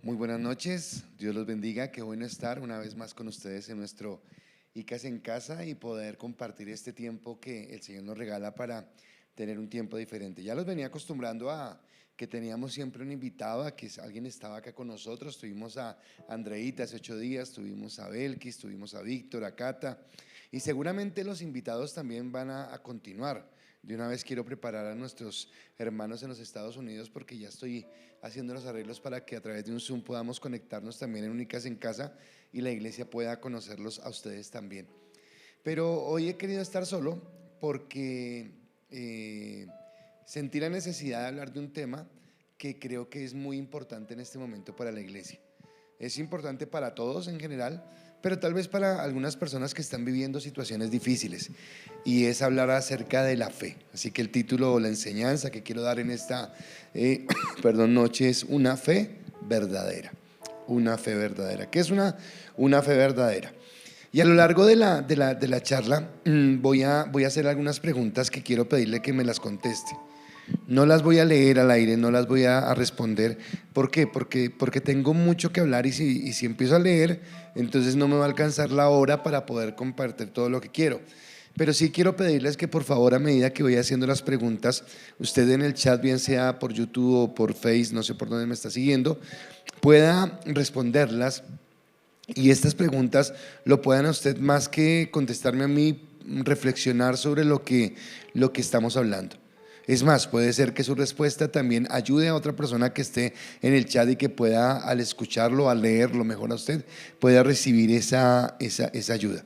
Muy buenas noches, Dios los bendiga, qué bueno estar una vez más con ustedes en nuestro ICAS en casa y poder compartir este tiempo que el Señor nos regala para tener un tiempo diferente. Ya los venía acostumbrando a que teníamos siempre un invitado, a que alguien estaba acá con nosotros. Tuvimos a Andreita hace 8 días, tuvimos a Belkis, tuvimos a Víctor, a Cata, y seguramente los invitados también van a continuar. De una vez quiero preparar a nuestros hermanos en los Estados Unidos porque ya estoy haciendo los arreglos para que a través de un Zoom podamos conectarnos también en Únicas en Casa y la iglesia pueda conocerlos a ustedes también. Pero hoy he querido estar solo porque sentí la necesidad de hablar de un tema que creo que es muy importante en este momento para la iglesia. Es importante para todos en general, pero tal vez para algunas personas que están viviendo situaciones difíciles, y es hablar acerca de la fe. Así que el título o la enseñanza que quiero dar en esta noche es una fe verdadera. Una fe verdadera. ¿Qué es una fe verdadera? Y a lo largo de la charla voy a hacer algunas preguntas que quiero pedirle que me las conteste. No las voy a leer al aire, no las voy a responder. ¿Por qué? Porque tengo mucho que hablar, y si empiezo a leer, entonces no me va a alcanzar la hora para poder compartir todo lo que quiero. Pero sí quiero pedirles que por favor, a medida que voy haciendo las preguntas, usted en el chat, bien sea por YouTube o por Face, no sé por dónde me está siguiendo, pueda responderlas, y estas preguntas lo puedan a usted, más que contestarme a mí, reflexionar sobre lo que estamos hablando. Es más, puede ser que su respuesta también ayude a otra persona que esté en el chat y que pueda, al escucharlo, al leerlo mejor a usted, pueda recibir esa ayuda.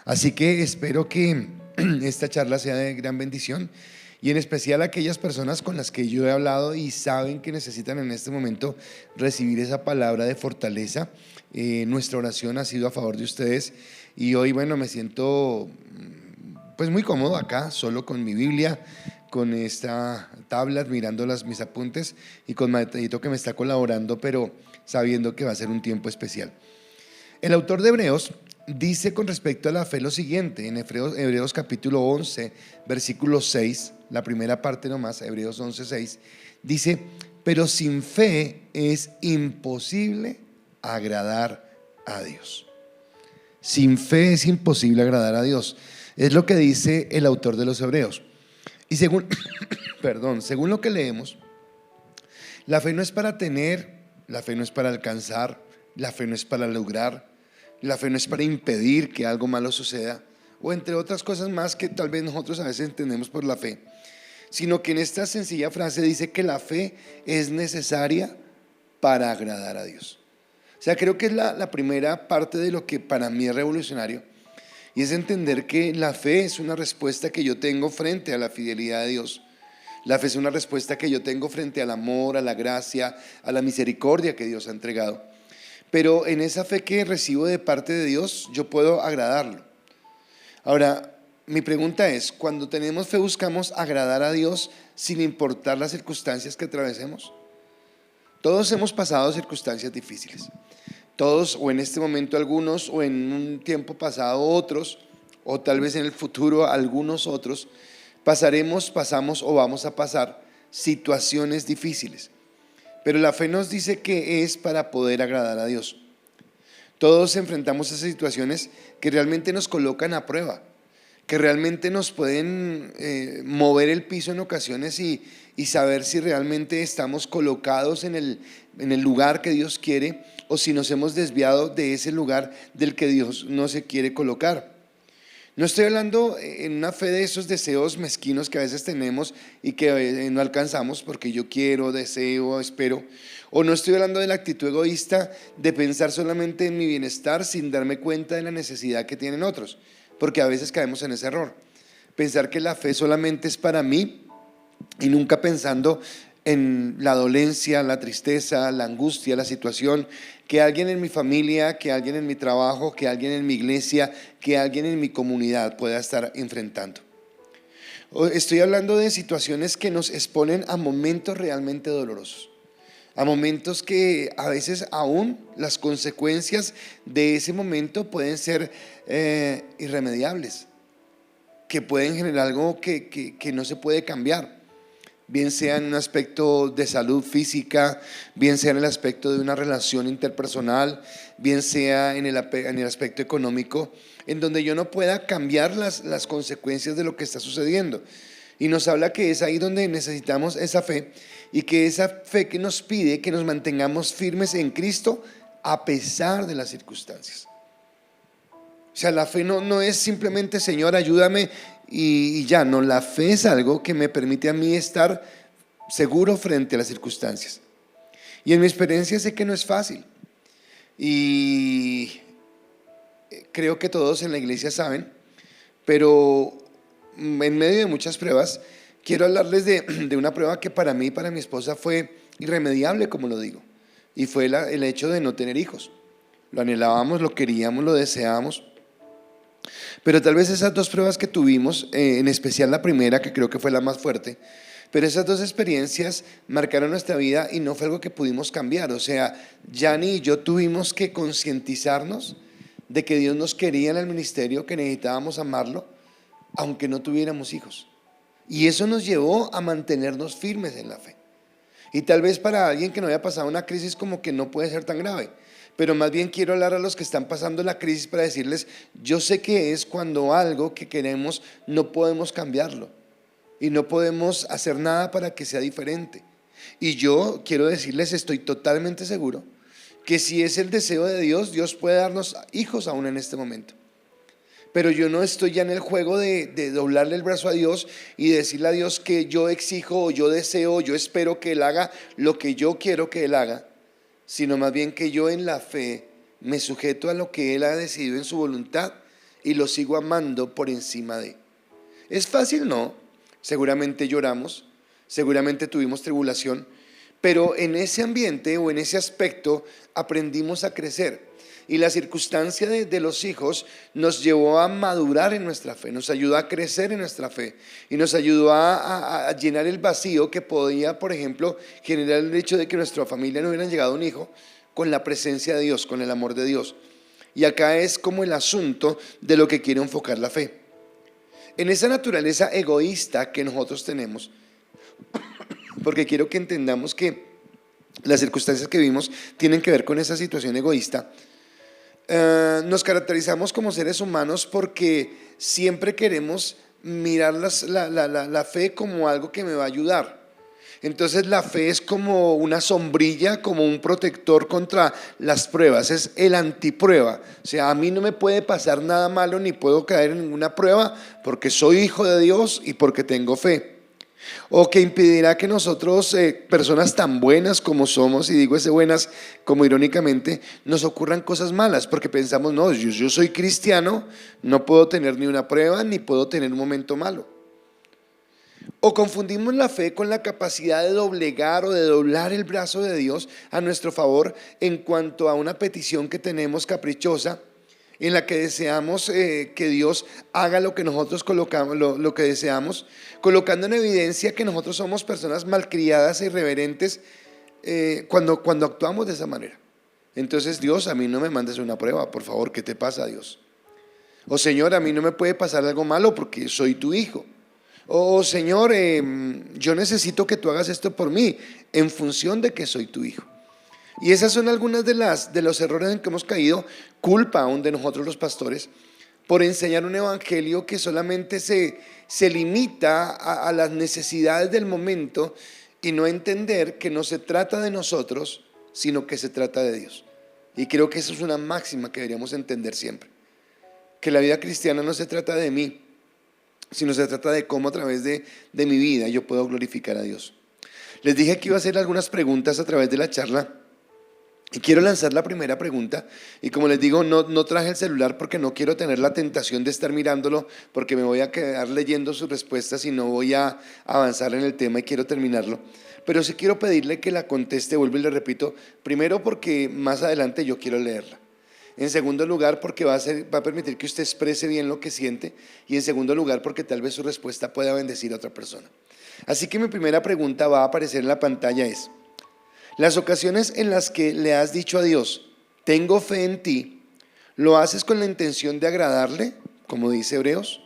Así que espero que esta charla sea de gran bendición, y en especial a aquellas personas con las que yo he hablado y saben que necesitan en este momento recibir esa palabra de fortaleza. Nuestra oración ha sido a favor de ustedes, y hoy, bueno, me siento pues muy cómodo acá, solo con mi Biblia, con esta tablet, mirando mis apuntes, y con Mateito que me está colaborando, pero sabiendo que va a ser un tiempo especial. El autor de Hebreos dice con respecto a la fe lo siguiente, en Hebreos capítulo 11, versículo 6, la primera parte nomás, Hebreos 11, 6, dice: pero sin fe es imposible agradar a Dios. Sin fe es imposible agradar a Dios. Es lo que dice el autor de los Hebreos. Y según lo que leemos, la fe no es para tener, la fe no es para alcanzar, la fe no es para lograr, la fe no es para impedir que algo malo suceda, o entre otras cosas más que tal vez nosotros a veces entendemos por la fe, sino que en esta sencilla frase dice que la fe es necesaria para agradar a Dios. O sea, creo que es la primera parte de lo que para mí es revolucionario, y es entender que la fe es una respuesta que yo tengo frente a la fidelidad de Dios. La fe es una respuesta que yo tengo frente al amor, a la gracia, a la misericordia que Dios ha entregado. Pero en esa fe que recibo de parte de Dios, yo puedo agradarlo. Ahora, mi pregunta es: cuando tenemos fe, ¿buscamos agradar a Dios sin importar las circunstancias que atravesemos? Todos hemos pasado circunstancias difíciles. Todos, o en este momento algunos, o en un tiempo pasado otros, o tal vez en el futuro algunos otros, pasamos o vamos a pasar situaciones difíciles. Pero la fe nos dice que es para poder agradar a Dios. Todos enfrentamos esas situaciones que realmente nos colocan a prueba, que realmente nos pueden mover el piso en ocasiones, y saber si realmente estamos colocados en el lugar que Dios quiere, o si nos hemos desviado de ese lugar del que Dios no se quiere colocar. No estoy hablando en una fe de esos deseos mezquinos que a veces tenemos y que no alcanzamos porque yo quiero, deseo, espero. O no estoy hablando de la actitud egoísta de pensar solamente en mi bienestar sin darme cuenta de la necesidad que tienen otros, porque a veces caemos en ese error, pensar que la fe solamente es para mí, y nunca pensando en la dolencia, la tristeza, la angustia, la situación que alguien en mi familia, que alguien en mi trabajo, que alguien en mi iglesia, que alguien en mi comunidad pueda estar enfrentando. Estoy hablando de situaciones que nos exponen a momentos realmente dolorosos, a momentos que a veces aún las consecuencias de ese momento pueden ser irremediables, que pueden generar algo que no se puede cambiar. bien sea en un aspecto de salud física, bien sea en el aspecto de una relación interpersonal, bien sea en el aspecto económico, en donde yo no pueda cambiar las consecuencias de lo que está sucediendo. Y nos habla que es ahí donde necesitamos esa fe, y que esa fe que nos pide que nos mantengamos firmes en Cristo a pesar de las circunstancias. O sea, la fe no es simplemente Señor, ayúdame y ya. No, la fe es algo que me permite a mí estar seguro frente a las circunstancias. Y en mi experiencia sé que no es fácil. Y creo que todos en la iglesia saben, pero en medio de muchas pruebas, quiero hablarles de una prueba que para mí y para mi esposa fue irremediable, como lo digo. Y fue el hecho de no tener hijos. Lo anhelábamos, lo queríamos, lo deseábamos. Pero tal vez esas dos pruebas que tuvimos, en especial la primera, que creo que fue la más fuerte, pero esas dos experiencias marcaron nuestra vida y no fue algo que pudimos cambiar. O sea, Yanni y yo tuvimos que concientizarnos de que Dios nos quería en el ministerio, que necesitábamos amarlo, aunque no tuviéramos hijos. Y eso nos llevó a mantenernos firmes en la fe. Y tal vez para alguien que no haya pasado una crisis como que no puede ser tan grave, pero más bien quiero hablar a los que están pasando la crisis para decirles, yo sé que es cuando algo que queremos no podemos cambiarlo y no podemos hacer nada para que sea diferente. Y yo quiero decirles, estoy totalmente seguro que si es el deseo de Dios, Dios puede darnos hijos aún en este momento. Pero yo no estoy ya en el juego de doblarle el brazo a Dios y decirle a Dios que yo exijo o yo deseo o yo espero que Él haga lo que yo quiero que Él haga, sino más bien que yo en la fe me sujeto a lo que Él ha decidido en su voluntad y lo sigo amando por encima de. ¿Es fácil? No. Seguramente lloramos, seguramente tuvimos tribulación, pero en ese ambiente o en ese aspecto aprendimos a crecer. Y la circunstancia de los hijos nos llevó a madurar en nuestra fe, nos ayudó a crecer en nuestra fe y nos ayudó a llenar el vacío que podía, por ejemplo, generar el hecho de que nuestra familia no hubiera llegado a un hijo, con la presencia de Dios, con el amor de Dios. Y acá es como el asunto de lo que quiere enfocar la fe. En esa naturaleza egoísta que nosotros tenemos, porque quiero que entendamos que las circunstancias que vivimos tienen que ver con esa situación egoísta. Nos caracterizamos como seres humanos porque siempre queremos mirar la fe como algo que me va a ayudar. Entonces la fe es como una sombrilla, como un protector contra las pruebas, es el antiprueba. O sea, a mí no me puede pasar nada malo ni puedo caer en ninguna prueba porque soy hijo de Dios y porque tengo fe. O que impedirá que nosotros, personas tan buenas como somos, y digo ese buenas como irónicamente, nos ocurran cosas malas, porque pensamos, no, yo soy cristiano, no puedo tener ni una prueba, ni puedo tener un momento malo. O confundimos la fe con la capacidad de doblegar o de doblar el brazo de Dios a nuestro favor en cuanto a una petición que tenemos caprichosa, en la que deseamos que Dios haga lo que nosotros colocamos, lo que deseamos, colocando en evidencia que nosotros somos personas malcriadas e irreverentes cuando actuamos de esa manera. Entonces, Dios, a mí no me mandes una prueba, por favor, ¿qué te pasa, Dios? O Señor, a mí no me puede pasar algo malo porque soy tu hijo. O Señor, yo necesito que tú hagas esto por mí en función de que soy tu hijo. Y esas son algunas de los errores en que hemos caído, culpa aún de nosotros los pastores, por enseñar un evangelio que solamente se limita a las necesidades del momento y no entender que no se trata de nosotros, sino que se trata de Dios. Y creo que eso es una máxima que deberíamos entender siempre, que la vida cristiana no se trata de mí, sino se trata de cómo a través de mi vida yo puedo glorificar a Dios. Les dije que iba a hacer algunas preguntas a través de la charla. Y quiero lanzar la primera pregunta, y como les digo, no traje el celular porque no quiero tener la tentación de estar mirándolo, porque me voy a quedar leyendo sus respuestas y no voy a avanzar en el tema y quiero terminarlo. Pero sí quiero pedirle que la conteste, vuelvo y le repito, primero porque más adelante yo quiero leerla. En segundo lugar, porque va a permitir que usted exprese bien lo que siente, y en segundo lugar, porque tal vez su respuesta pueda bendecir a otra persona. Así que mi primera pregunta va a aparecer en la pantalla es: las ocasiones en las que le has dicho a Dios, tengo fe en ti, ¿lo haces con la intención de agradarle, como dice Hebreos?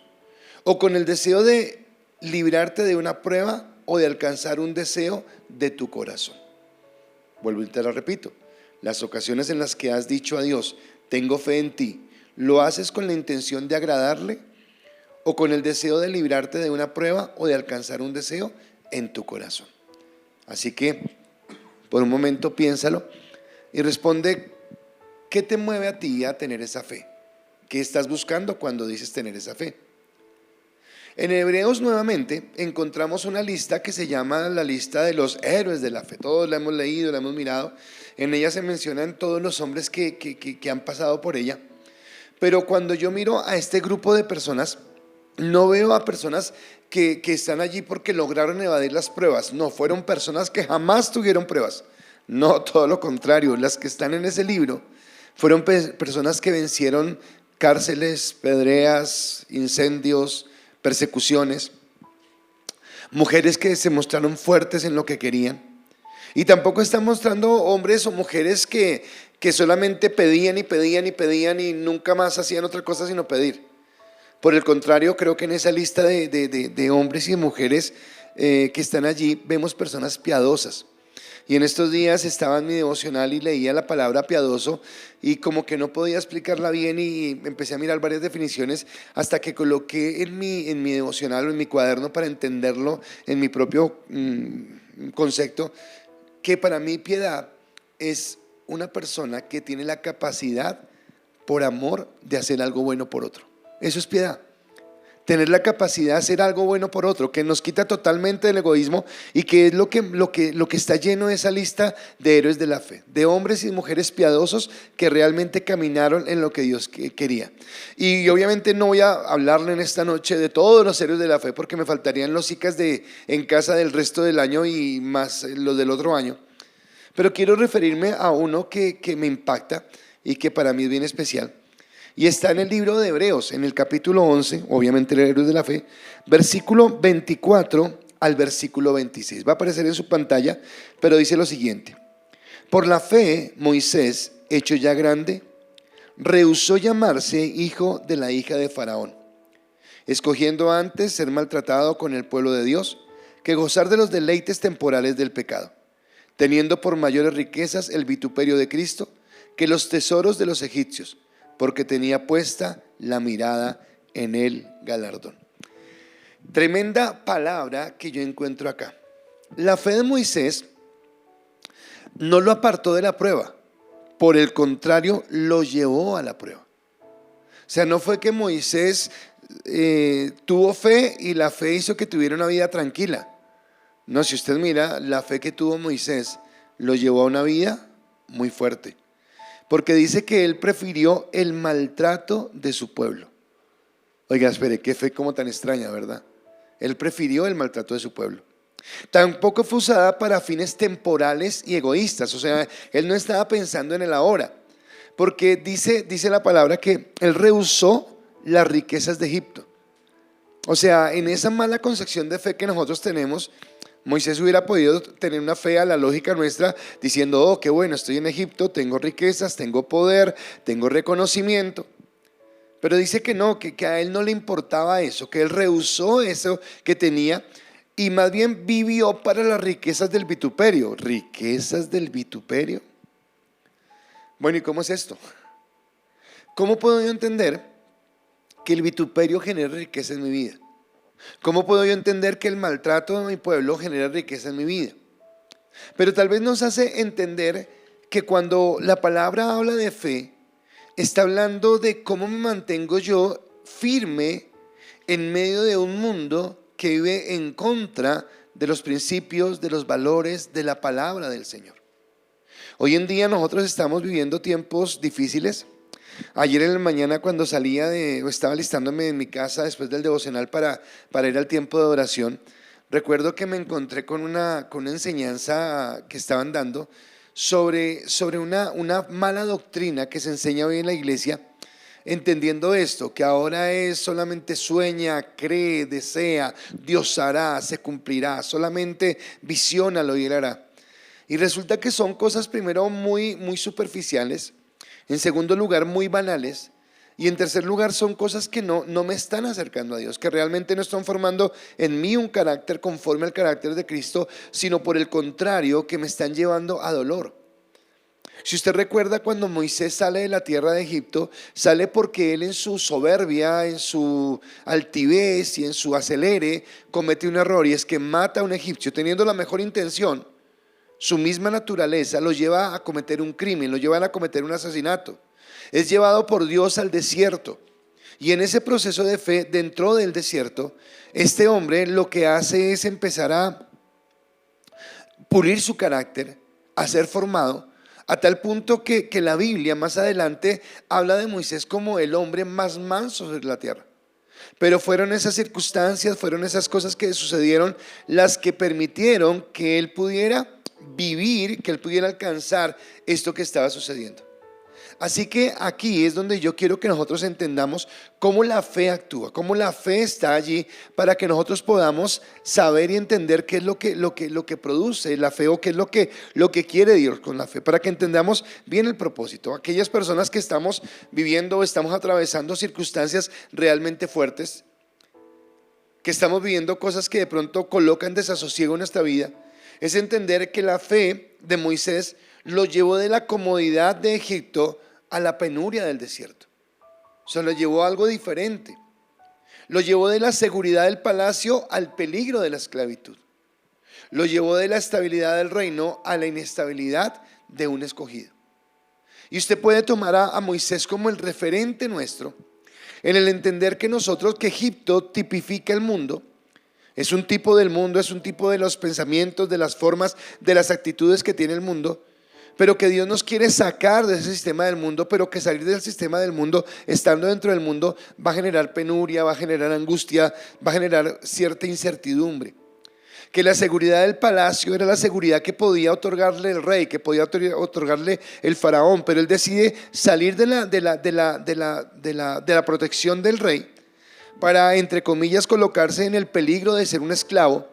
¿O con el deseo de librarte de una prueba o de alcanzar un deseo de tu corazón. Vuelvo y te lo repito, las ocasiones en las que has dicho a Dios, tengo fe en ti, ¿lo haces con la intención de agradarle o con el deseo de librarte de una prueba o de alcanzar un deseo en tu corazón? Así que por un momento piénsalo y responde, ¿qué te mueve a ti a tener esa fe? ¿Qué estás buscando cuando dices tener esa fe? En Hebreos nuevamente encontramos una lista que se llama la lista de los héroes de la fe. Todos la hemos leído, la hemos mirado. En ella se mencionan todos los hombres que han pasado por ella. Pero cuando yo miro a este grupo de personas, no veo a personas que están allí porque lograron evadir las pruebas. No, fueron personas que jamás tuvieron pruebas. No, todo lo contrario. Las que están en ese libro fueron personas que vencieron cárceles, pedreas, incendios, persecuciones, mujeres que se mostraron fuertes en lo que querían. Y tampoco están mostrando hombres o mujeres que solamente pedían y pedían y pedían y nunca más hacían otra cosa sino pedir. Por el contrario, creo que en esa lista de hombres y de mujeres que están allí vemos personas piadosas. Y en estos días estaba en mi devocional y leía la palabra piadoso y como que no podía explicarla bien y empecé a mirar varias definiciones hasta que coloqué en mi devocional o en mi cuaderno para entenderlo en mi propio concepto, que para mí piedad es una persona que tiene la capacidad por amor de hacer algo bueno por otro. Eso es piedad. Tener la capacidad de hacer algo bueno por otro, que nos quita totalmente el egoísmo y que es lo que está lleno de esa lista de héroes de la fe, de hombres y mujeres piadosos que realmente caminaron en lo que Dios quería. Y obviamente no voy a hablarle en esta noche de todos los héroes de la fe porque me faltarían los chicas en casa del resto del año y más los del otro año. Pero quiero referirme a uno que me impacta y que para mí es bien especial. Y está en el libro de Hebreos, en el capítulo 11, obviamente el héroe de la fe, versículo 24 al versículo 26. Va a aparecer en su pantalla, pero dice lo siguiente. Por la fe, Moisés, hecho ya grande, rehusó llamarse hijo de la hija de Faraón, escogiendo antes ser maltratado con el pueblo de Dios que gozar de los deleites temporales del pecado, teniendo por mayores riquezas el vituperio de Cristo que los tesoros de los egipcios, porque tenía puesta la mirada en el galardón. Tremenda palabra que yo encuentro acá. La fe de Moisés no lo apartó de la prueba, por el contrario, lo llevó a la prueba. O sea, no fue que Moisés tuvo fe y la fe hizo que tuviera una vida tranquila. No, si usted mira, la fe que tuvo Moisés lo llevó a una vida muy fuerte. Porque dice que él prefirió el maltrato de su pueblo. Oiga, espere, qué fe como tan extraña, ¿verdad? Él prefirió el maltrato de su pueblo. Tampoco fue usada para fines temporales y egoístas. O sea, él no estaba pensando en el ahora. Porque dice la palabra que él rehusó las riquezas de Egipto. O sea, en esa mala concepción de fe que nosotros tenemos, Moisés hubiera podido tener una fe a la lógica nuestra diciendo, oh, qué bueno, estoy en Egipto, tengo riquezas, tengo poder, tengo reconocimiento. Pero dice que no, que a él no le importaba eso, que él rehusó eso que tenía y más bien vivió para las riquezas del vituperio. ¿Riquezas del vituperio? Bueno, ¿y cómo es esto? ¿Cómo puedo yo entender que el vituperio genera riqueza en mi vida? ¿Cómo puedo yo entender que el maltrato de mi pueblo genera riqueza en mi vida? Pero tal vez nos hace entender que cuando la palabra habla de fe, está hablando de cómo me mantengo yo firme en medio de un mundo que vive en contra de los principios, de los valores, de la palabra del Señor. Hoy en día nosotros estamos viviendo tiempos difíciles. Ayer en la mañana cuando estaba listándome en mi casa después del devocional para ir al tiempo de oración, recuerdo que me encontré con una enseñanza que estaban dando sobre una mala doctrina que se enseña hoy en la iglesia, entendiendo esto, que ahora es solamente sueña, cree, desea, Dios hará, se cumplirá, solamente visiónalo y Él hará. Y resulta que son cosas primero muy, muy superficiales. En segundo lugar, muy banales. Y en tercer lugar, son cosas que no me están acercando a Dios, que realmente no están formando en mí un carácter conforme al carácter de Cristo, sino por el contrario, que me están llevando a dolor. Si usted recuerda, cuando Moisés sale de la tierra de Egipto, sale porque él, en su soberbia, en su altivez y en su acelere, comete un error, y es que mata a un egipcio teniendo la mejor intención. Su misma naturaleza lo lleva a cometer un crimen, lo lleva a cometer un asesinato. Es llevado por Dios al desierto, y en ese proceso de fe dentro del desierto, este hombre lo que hace es empezar a pulir su carácter, a ser formado, a tal punto que la Biblia más adelante habla de Moisés como el hombre más manso sobre la tierra. Pero fueron esas circunstancias, fueron esas cosas que sucedieron las que permitieron que él pudiera vivir, que él pudiera alcanzar esto que estaba sucediendo. Así que aquí es donde yo quiero que nosotros entendamos cómo la fe actúa, cómo la fe está allí para que nosotros podamos saber y entender qué es lo que produce la fe, o qué es lo que quiere Dios con la fe, para que entendamos bien el propósito. Aquellas personas que estamos viviendo o estamos atravesando circunstancias realmente fuertes, que estamos viviendo cosas que de pronto colocan desasosiego en nuestra vida, es entender que la fe de Moisés lo llevó de la comodidad de Egipto a la penuria del desierto. O sea, lo llevó a algo diferente. Lo llevó de la seguridad del palacio al peligro de la esclavitud. Lo llevó de la estabilidad del reino a la inestabilidad de un escogido. Y usted puede tomar a Moisés como el referente nuestro, en el entender que Egipto tipifica el mundo. Es un tipo del mundo, es un tipo de los pensamientos, de las formas, de las actitudes que tiene el mundo, pero que Dios nos quiere sacar de ese sistema del mundo, pero que salir del sistema del mundo, estando dentro del mundo, va a generar penuria, va a generar angustia, va a generar cierta incertidumbre. Que la seguridad del palacio era la seguridad que podía otorgarle el rey, que podía otorgarle el faraón, pero él decide salir de la protección del rey para, entre comillas, colocarse en el peligro de ser un esclavo,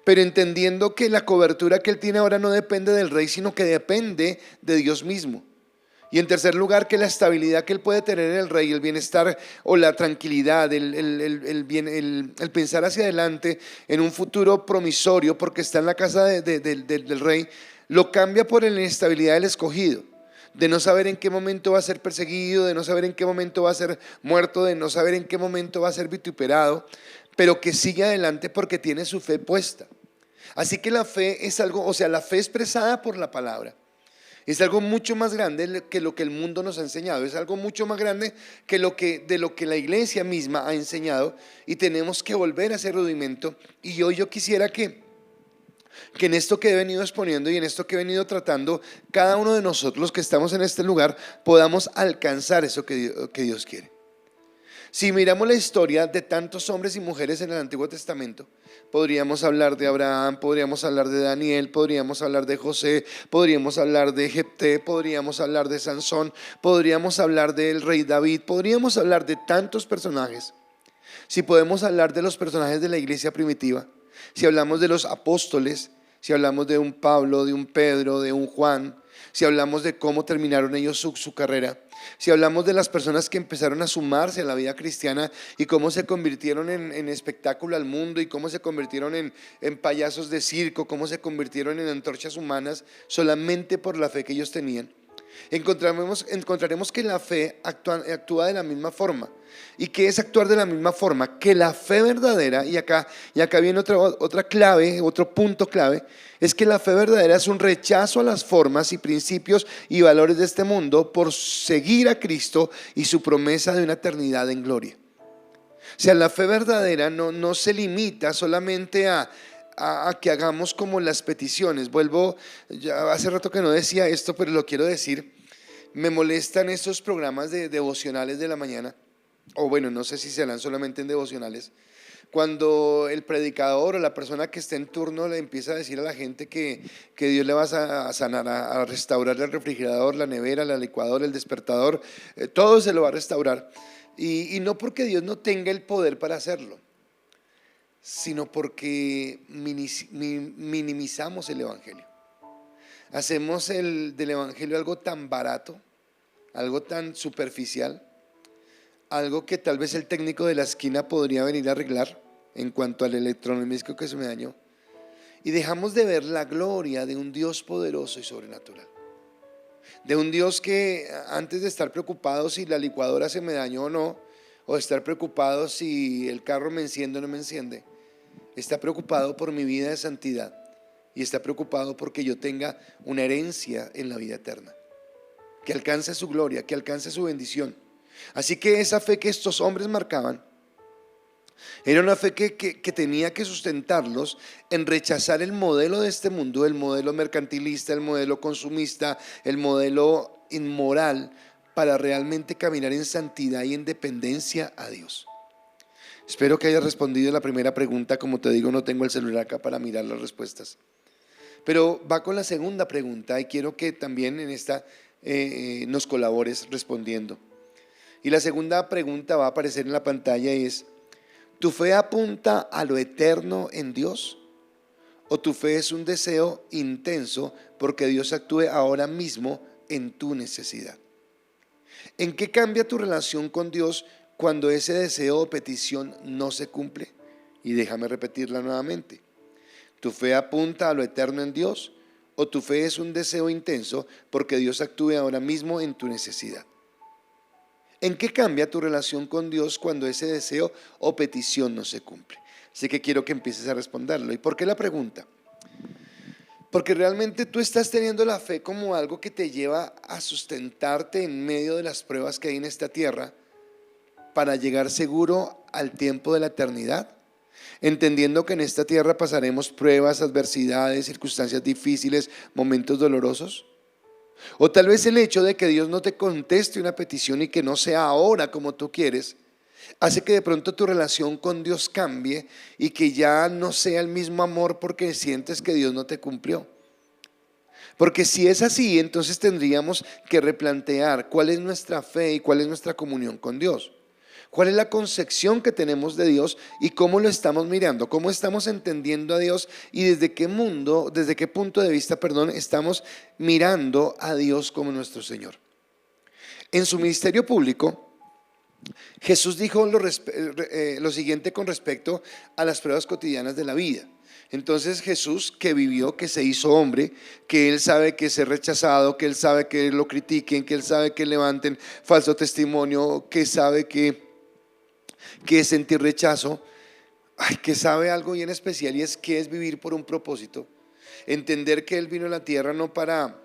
pero entendiendo que la cobertura que él tiene ahora no depende del rey, sino que depende de Dios mismo. Y en tercer lugar, que la estabilidad que él puede tener en el rey, el bienestar o la tranquilidad, el pensar hacia adelante en un futuro promisorio, porque está en la casa del rey, lo cambia por la inestabilidad del escogido, de no saber en qué momento va a ser perseguido, de no saber en qué momento va a ser muerto, de no saber en qué momento va a ser vituperado, pero que sigue adelante porque tiene su fe puesta. Así que la fe es algo, o sea, la fe expresada por la palabra es algo mucho más grande que lo que el mundo nos ha enseñado, es algo mucho más grande que de lo que la iglesia misma ha enseñado, y tenemos que volver a ese rudimento. Y hoy yo quisiera que en esto que he venido exponiendo y en esto que he venido tratando, cada uno de nosotros los que estamos en este lugar podamos alcanzar eso que Dios quiere. Si miramos la historia de tantos hombres y mujeres en el Antiguo Testamento, podríamos hablar de Abraham, podríamos hablar de Daniel, podríamos hablar de José, podríamos hablar de Jefté, podríamos hablar de Sansón, podríamos hablar del rey David, podríamos hablar de tantos personajes. Si podemos hablar de los personajes de la iglesia primitiva, si hablamos de los apóstoles, si hablamos de un Pablo, de un Pedro, de un Juan, si hablamos de cómo terminaron ellos su carrera, si hablamos de las personas que empezaron a sumarse a la vida cristiana y cómo se convirtieron en espectáculo al mundo, y cómo se convirtieron en payasos de circo, cómo se convirtieron en antorchas humanas solamente por la fe que ellos tenían, encontraremos que la fe actúa de la misma forma. ¿Y qué es actuar de la misma forma? Que la fe verdadera, y acá viene otra clave, otro punto clave, es que la fe verdadera es un rechazo a las formas y principios y valores de este mundo por seguir a Cristo y su promesa de una eternidad en gloria. O sea, la fe verdadera no se limita solamente a que hagamos como las peticiones. Ya hace rato que no decía esto, pero lo quiero decir. Me molestan estos programas de devocionales de la mañana, o bueno, no sé si se dan solamente en devocionales, cuando el predicador o la persona que está en turno le empieza a decir a la gente que Dios le va a sanar, a restaurar el refrigerador, la nevera, la licuadora, el despertador, todo se lo va a restaurar. Y no porque Dios no tenga el poder para hacerlo, sino porque minimizamos el evangelio. Hacemos del evangelio algo tan barato, algo tan superficial, algo que tal vez el técnico de la esquina podría venir a arreglar en cuanto al electrodoméstico que se me dañó, y dejamos de ver la gloria de un Dios poderoso y sobrenatural, de un Dios que antes de estar preocupado si la licuadora se me dañó o no, o de estar preocupado si el carro me enciende o no me enciende, está preocupado por mi vida de santidad y está preocupado porque yo tenga una herencia en la vida eterna, que alcance su gloria, que alcance su bendición. Así que esa fe que estos hombres marcaban era una fe que tenía que sustentarlos en rechazar el modelo de este mundo, el modelo mercantilista, el modelo consumista, el modelo inmoral, para realmente caminar en santidad y en dependencia a Dios. Espero que hayas respondido la primera pregunta. Como te digo, no tengo el celular acá para mirar las respuestas, pero va con la segunda pregunta y quiero que también en esta nos colabores respondiendo. Y la segunda pregunta va a aparecer en la pantalla y es: ¿tu fe apunta a lo eterno en Dios? ¿O tu fe es un deseo intenso porque Dios actúe ahora mismo en tu necesidad? ¿En qué cambia tu relación con Dios cuando ese deseo o petición no se cumple? Y déjame repetirla nuevamente. ¿Tu fe apunta a lo eterno en Dios? ¿O tu fe es un deseo intenso porque Dios actúe ahora mismo en tu necesidad? ¿En qué cambia tu relación con Dios cuando ese deseo o petición no se cumple? Así que quiero que empieces a responderlo. ¿Y por qué la pregunta? Porque realmente tú estás teniendo la fe como algo que te lleva a sustentarte en medio de las pruebas que hay en esta tierra para llegar seguro al tiempo de la eternidad, entendiendo que en esta tierra pasaremos pruebas, adversidades, circunstancias difíciles, momentos dolorosos. O tal vez el hecho de que Dios no te conteste una petición y que no sea ahora como tú quieres, hace que de pronto tu relación con Dios cambie y que ya no sea el mismo amor porque sientes que Dios no te cumplió. Porque si es así, entonces tendríamos que replantear cuál es nuestra fe y cuál es nuestra comunión con Dios. ¿Cuál es la concepción que tenemos de Dios y cómo lo estamos mirando? ¿Cómo estamos entendiendo a Dios y desde qué punto de vista, estamos mirando a Dios como nuestro Señor? En su ministerio público, Jesús dijo lo siguiente con respecto a las pruebas cotidianas de la vida. Entonces Jesús, que vivió, que se hizo hombre, que Él sabe que es rechazado, que Él sabe que lo critiquen, que Él sabe que levanten falso testimonio, que sabe que es sentir rechazo, que sabe algo bien especial, y es que es vivir por un propósito. Entender que Él vino a la tierra no para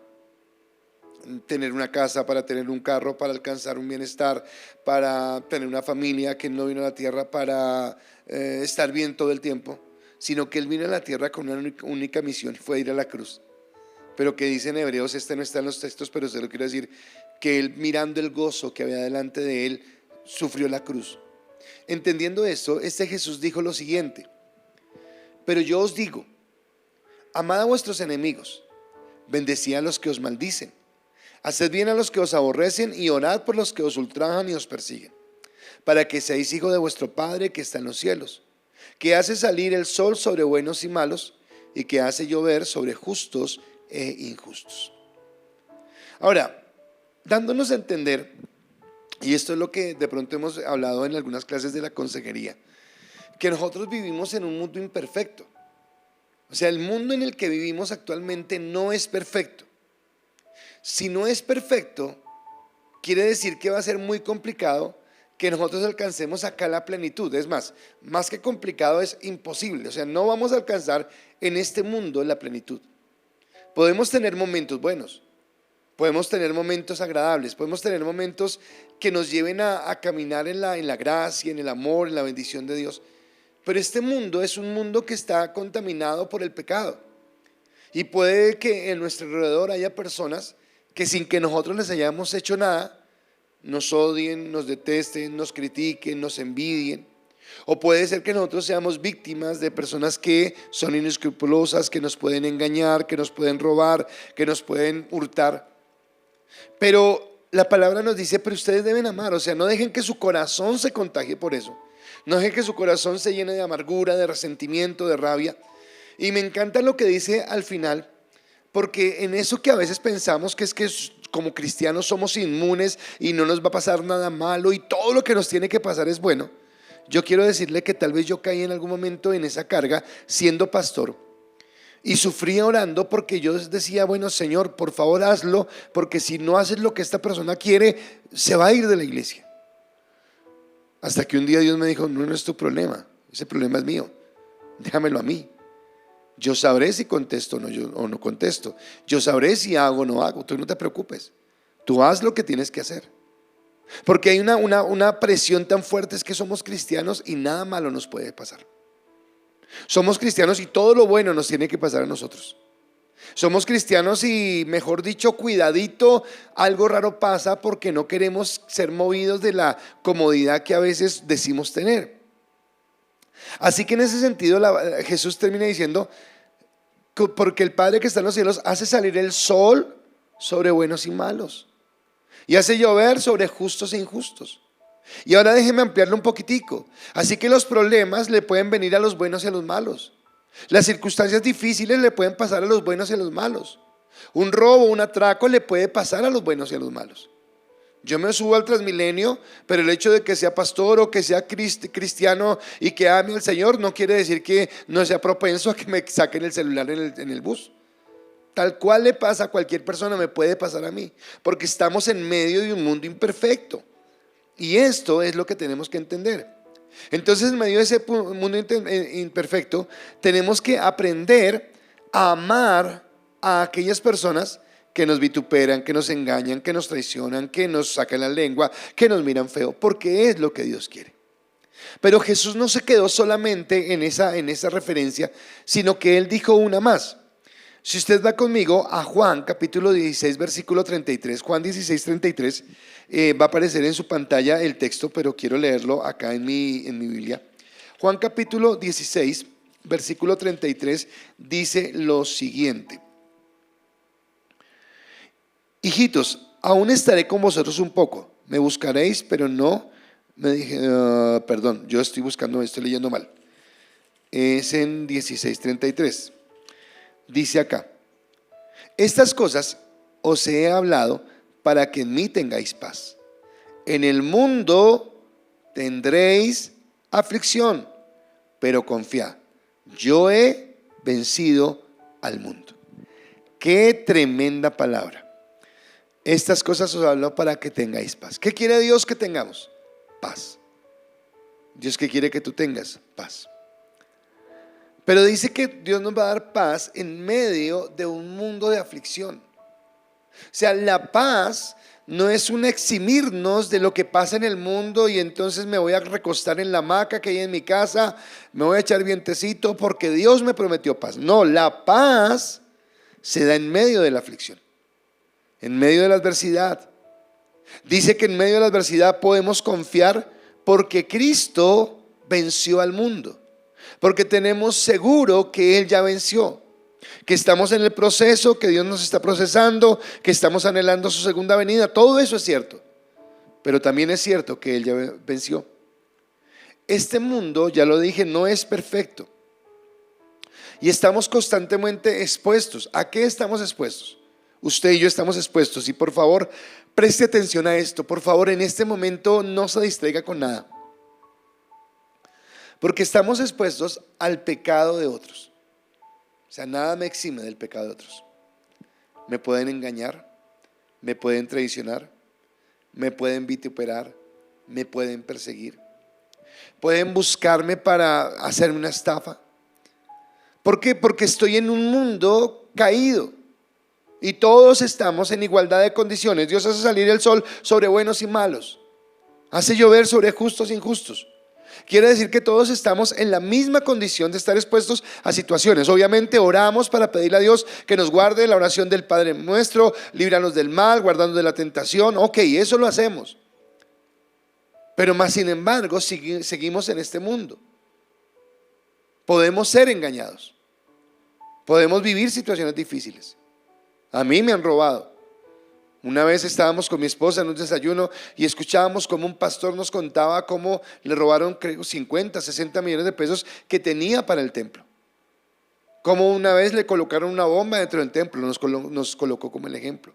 tener una casa, para tener un carro, para alcanzar un bienestar, para tener una familia, que Él no vino a la tierra para estar bien todo el tiempo, sino que Él vino a la tierra con una única misión, fue ir a la cruz. Pero que dice en Hebreos, no está en los textos, pero se lo quiero decir, que Él, mirando el gozo que había delante de Él, sufrió la cruz. Entendiendo esto, Jesús dijo lo siguiente: pero yo os digo, amad a vuestros enemigos, bendecid a los que os maldicen, haced bien a los que os aborrecen y orad por los que os ultrajan y os persiguen, para que seáis hijos de vuestro Padre que está en los cielos, que hace salir el sol sobre buenos y malos, y que hace llover sobre justos e injustos. Ahora, dándonos a entender, y esto es lo que de pronto hemos hablado en algunas clases de la consejería, que nosotros vivimos en un mundo imperfecto. O sea, el mundo en el que vivimos actualmente no es perfecto. Si no es perfecto, quiere decir que va a ser muy complicado que nosotros alcancemos acá la plenitud. Es más que complicado, es imposible. O sea, no vamos a alcanzar en este mundo la plenitud. Podemos tener momentos buenos, podemos tener momentos agradables, podemos tener momentos que nos lleven a caminar en la gracia, en el amor, en la bendición de Dios. Pero este mundo es un mundo que está contaminado por el pecado. Y puede que en nuestro alrededor haya personas que, sin que nosotros les hayamos hecho nada, nos odien, nos detesten, nos critiquen, nos envidien. O puede ser que nosotros seamos víctimas de personas que son inescrupulosas, que nos pueden engañar, que nos pueden robar, que nos pueden hurtar. Pero la palabra nos dice: pero ustedes deben amar. O sea, no dejen que su corazón se contagie por eso. No dejen que su corazón se llene de amargura, de resentimiento, de rabia. Y me encanta lo que dice al final, porque en eso que a veces pensamos que es que como cristianos somos inmunes y no nos va a pasar nada malo y todo lo que nos tiene que pasar es bueno. Yo quiero decirle que tal vez yo caí en algún momento en esa carga siendo pastor y sufría orando porque yo decía, bueno, Señor, por favor hazlo, porque si no haces lo que esta persona quiere, se va a ir de la iglesia. Hasta que un día Dios me dijo, no, no es tu problema, ese problema es mío, déjamelo a mí. Yo sabré si contesto o no contesto. Yo sabré si hago o no hago. Tú no te preocupes. Tú haz lo que tienes que hacer. Porque hay una presión tan fuerte, es que somos cristianos y nada malo nos puede pasar. Somos cristianos y todo lo bueno nos tiene que pasar a nosotros. Somos cristianos y, mejor dicho, cuidadito, algo raro pasa porque no queremos ser movidos de la comodidad que a veces decimos tener. Así que en ese sentido Jesús termina diciendo, porque el Padre que está en los cielos hace salir el sol sobre buenos y malos y hace llover sobre justos e injustos. Y ahora déjeme ampliarlo un poquitico. Así que los problemas le pueden venir a los buenos y a los malos. Las circunstancias difíciles le pueden pasar a los buenos y a los malos. Un robo, un atraco le puede pasar a los buenos y a los malos. Yo me subo al Transmilenio, pero el hecho de que sea pastor o que sea cristiano y que ame al Señor no quiere decir que no sea propenso a que me saquen el celular en el bus. Tal cual le pasa a cualquier persona, me puede pasar a mí, porque estamos en medio de un mundo imperfecto. Y esto es lo que tenemos que entender. Entonces, en medio de ese mundo imperfecto, tenemos que aprender a amar a aquellas personas que nos vituperan, que nos engañan, que nos traicionan, que nos sacan la lengua, que nos miran feo, porque es lo que Dios quiere. Pero Jesús no se quedó solamente en esa referencia, sino que Él dijo una más. Si usted va conmigo a Juan capítulo 16 versículo 33, Juan 16, 33, va a aparecer en su pantalla el texto, pero quiero leerlo acá en mi Biblia. Juan capítulo 16 versículo 33 dice lo siguiente: hijitos, aún estaré con vosotros un poco, me buscaréis, pero no me dije, perdón, yo estoy buscando, estoy leyendo mal. Es en 16:33. Dice acá: estas cosas os he hablado para que en mí tengáis paz. En el mundo tendréis aflicción, pero confiad, yo he vencido al mundo. Qué tremenda palabra. Estas cosas os hablo para que tengáis paz. ¿Qué quiere Dios que tengamos? Paz. Dios, ¿qué quiere que tú tengas? Paz. Pero dice que Dios nos va a dar paz en medio de un mundo de aflicción. O sea, la paz no es un eximirnos de lo que pasa en el mundo y entonces me voy a recostar en la hamaca que hay en mi casa, me voy a echar vientecito porque Dios me prometió paz. No, la paz se da en medio de la aflicción, en medio de la adversidad. Dice que en medio de la adversidad podemos confiar porque Cristo venció al mundo. Porque tenemos seguro que Él ya venció, que estamos en el proceso, que Dios nos está procesando, que estamos anhelando su segunda venida. Todo eso es cierto, pero también es cierto que Él ya venció. Este mundo, ya lo dije, no es perfecto y estamos constantemente expuestos. ¿A qué estamos expuestos? Usted y yo estamos expuestos, y por favor preste atención a esto. Por favor, en este momento no se distraiga con nada, porque estamos expuestos al pecado de otros. O sea, nada me exime del pecado de otros. Me pueden engañar, me pueden traicionar, me pueden vituperar, me pueden perseguir, pueden buscarme para hacerme una estafa. ¿Por qué? Porque estoy en un mundo caído y todos estamos en igualdad de condiciones. Dios hace salir el sol sobre buenos y malos, hace llover sobre justos e injustos. Quiere decir que todos estamos en la misma condición de estar expuestos a situaciones. Obviamente oramos para pedirle a Dios que nos guarde, la oración del Padre nuestro, líbranos del mal, guardándonos de la tentación. Ok, eso lo hacemos. Pero más sin embargo seguimos en este mundo. Podemos ser engañados, podemos vivir situaciones difíciles. A mí me han robado. Una vez estábamos con mi esposa en un desayuno y escuchábamos cómo un pastor nos contaba cómo le robaron, creo, 50, 60 millones de pesos que tenía para el templo. Cómo una vez le colocaron una bomba dentro del templo, nos colocó como el ejemplo.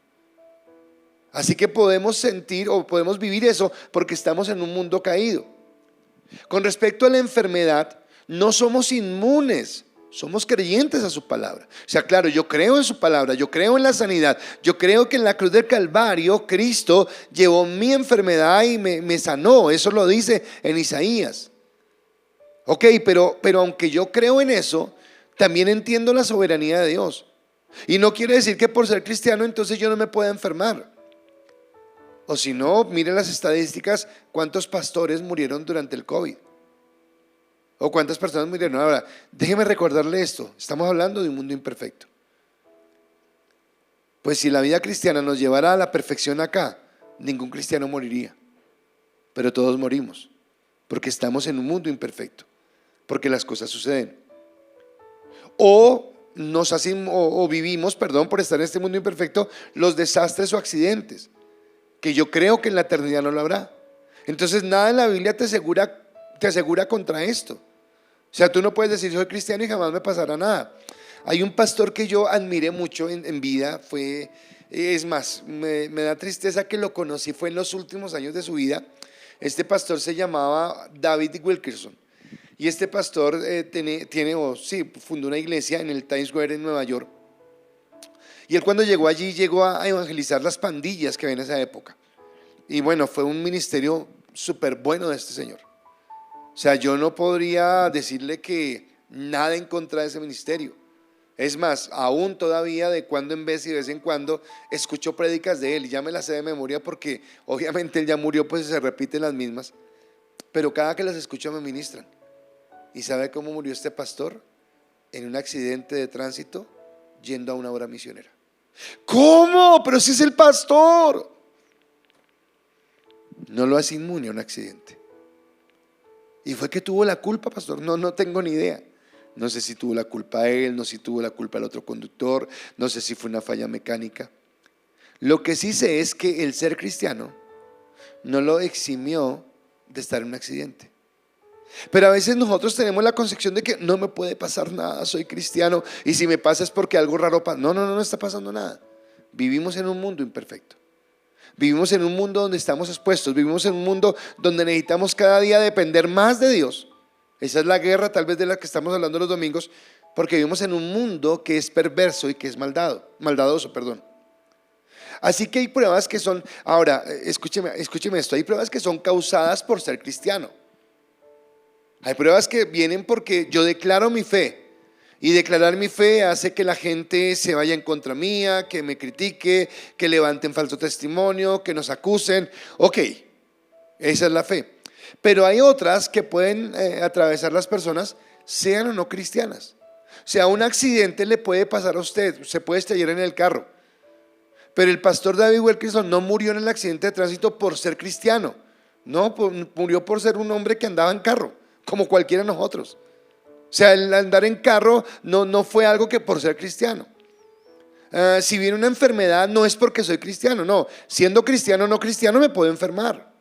Así que podemos sentir o podemos vivir eso porque estamos en un mundo caído. Con respecto a la enfermedad, no somos inmunes, somos creyentes a su palabra. O sea, claro, yo creo en su palabra, yo creo en la sanidad, yo creo que en la cruz del Calvario Cristo llevó mi enfermedad y me sanó. Eso lo dice en Isaías. Ok, pero aunque yo creo en eso, también entiendo la soberanía de Dios. Y no quiere decir que por ser cristiano entonces yo no me pueda enfermar. O si no, miren las estadísticas, cuántos pastores murieron durante el COVID. O cuántas personas murieron. Ahora, déjeme recordarle esto, estamos hablando de un mundo imperfecto. Pues si la vida cristiana nos llevara a la perfección acá, ningún cristiano moriría. Pero todos morimos, porque estamos en un mundo imperfecto, porque las cosas suceden. O vivimos, perdón, por estar en este mundo imperfecto, los desastres o accidentes, que yo creo que en la eternidad no lo habrá. Entonces nada en la Biblia te asegura contra esto. O sea, tú no puedes decir soy cristiano y jamás me pasará nada. Hay un pastor que yo admiré mucho en vida, es más, me da tristeza que lo conocí, fue en los últimos años de su vida. Este pastor se llamaba David Wilkerson. Y este pastor fundó una iglesia en el Times Square en Nueva York. Y él cuando llegó allí, llegó a evangelizar las pandillas que había en esa época. Y bueno, fue un ministerio súper bueno de este señor. O sea, yo no podría decirle que nada en contra de ese ministerio. Es más, aún todavía de cuando en vez y de vez en cuando escucho prédicas de él y ya me las sé de memoria porque obviamente él ya murió, pues se repiten las mismas. Pero cada que las escucho me ministran. ¿Y sabe cómo murió este pastor? En un accidente de tránsito yendo a una obra misionera. ¿Cómo? Pero si es el pastor. No lo hace inmune a un accidente. ¿Y fue que tuvo la culpa, pastor? No tengo ni idea. No sé si tuvo la culpa él, no sé si tuvo la culpa el otro conductor, no sé si fue una falla mecánica. Lo que sí sé es que el ser cristiano no lo eximió de estar en un accidente. Pero a veces nosotros tenemos la concepción de que no me puede pasar nada, soy cristiano y si me pasa es porque algo raro pasa. No está pasando nada. Vivimos en un mundo imperfecto. Vivimos en un mundo donde estamos expuestos. Vivimos en un mundo donde necesitamos cada día depender más de Dios. Esa es la guerra tal vez de la que estamos hablando los domingos, porque vivimos en un mundo que es perverso y que es maldadoso. Así que hay pruebas que son, ahora escúcheme esto, hay pruebas que son causadas por ser cristiano. Hay pruebas que vienen porque yo declaro mi fe. Y declarar mi fe hace que la gente se vaya en contra mía, que me critique, que levanten falso testimonio, que nos acusen. Ok, esa es la fe. Pero hay otras que pueden atravesar las personas, sean o no cristianas. O sea, un accidente le puede pasar a usted, se puede estallar en el carro. Pero el pastor David Wilkerson no murió en el accidente de tránsito por ser cristiano. No, murió por ser un hombre que andaba en carro, como cualquiera de nosotros. O sea, el andar en carro no fue algo que por ser cristiano. Si viene una enfermedad no es porque soy cristiano, no. Siendo cristiano o no cristiano me puedo enfermar.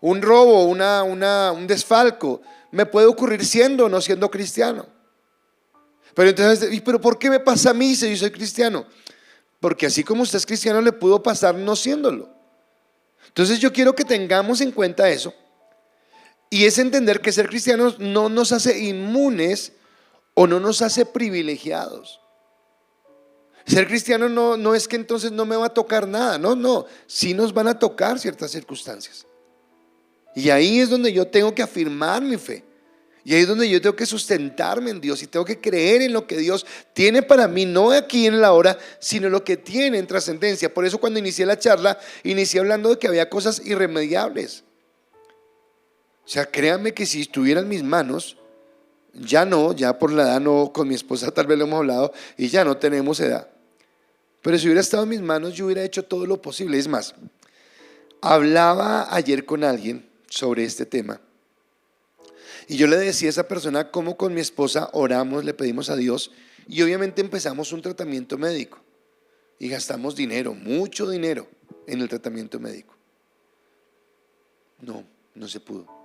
Un robo, un desfalco me puede ocurrir siendo o no siendo cristiano. Pero entonces, ¿pero por qué me pasa a mí si yo soy cristiano? Porque así como usted es cristiano le pudo pasar no siéndolo. Entonces yo quiero que tengamos en cuenta eso. Y es entender que ser cristianos no nos hace inmunes o no nos hace privilegiados. Ser cristiano no es que entonces no me va a tocar nada, no, sí nos van a tocar ciertas circunstancias. Y ahí es donde yo tengo que afirmar mi fe. Y ahí es donde yo tengo que sustentarme en Dios y tengo que creer en lo que Dios tiene para mí, no aquí en la hora, sino lo que tiene en trascendencia. Por eso cuando inicié la charla, inicié hablando de que había cosas irremediables. O sea, créanme que si estuviera en mis manos, ya por la edad no, con mi esposa tal vez lo hemos hablado y ya no tenemos edad. Pero si hubiera estado en mis manos, yo hubiera hecho todo lo posible. Es más, hablaba ayer con alguien sobre este tema y yo le decía a esa persona cómo con mi esposa oramos, le pedimos a Dios y obviamente empezamos un tratamiento médico y gastamos dinero, mucho dinero en el tratamiento médico. No se pudo.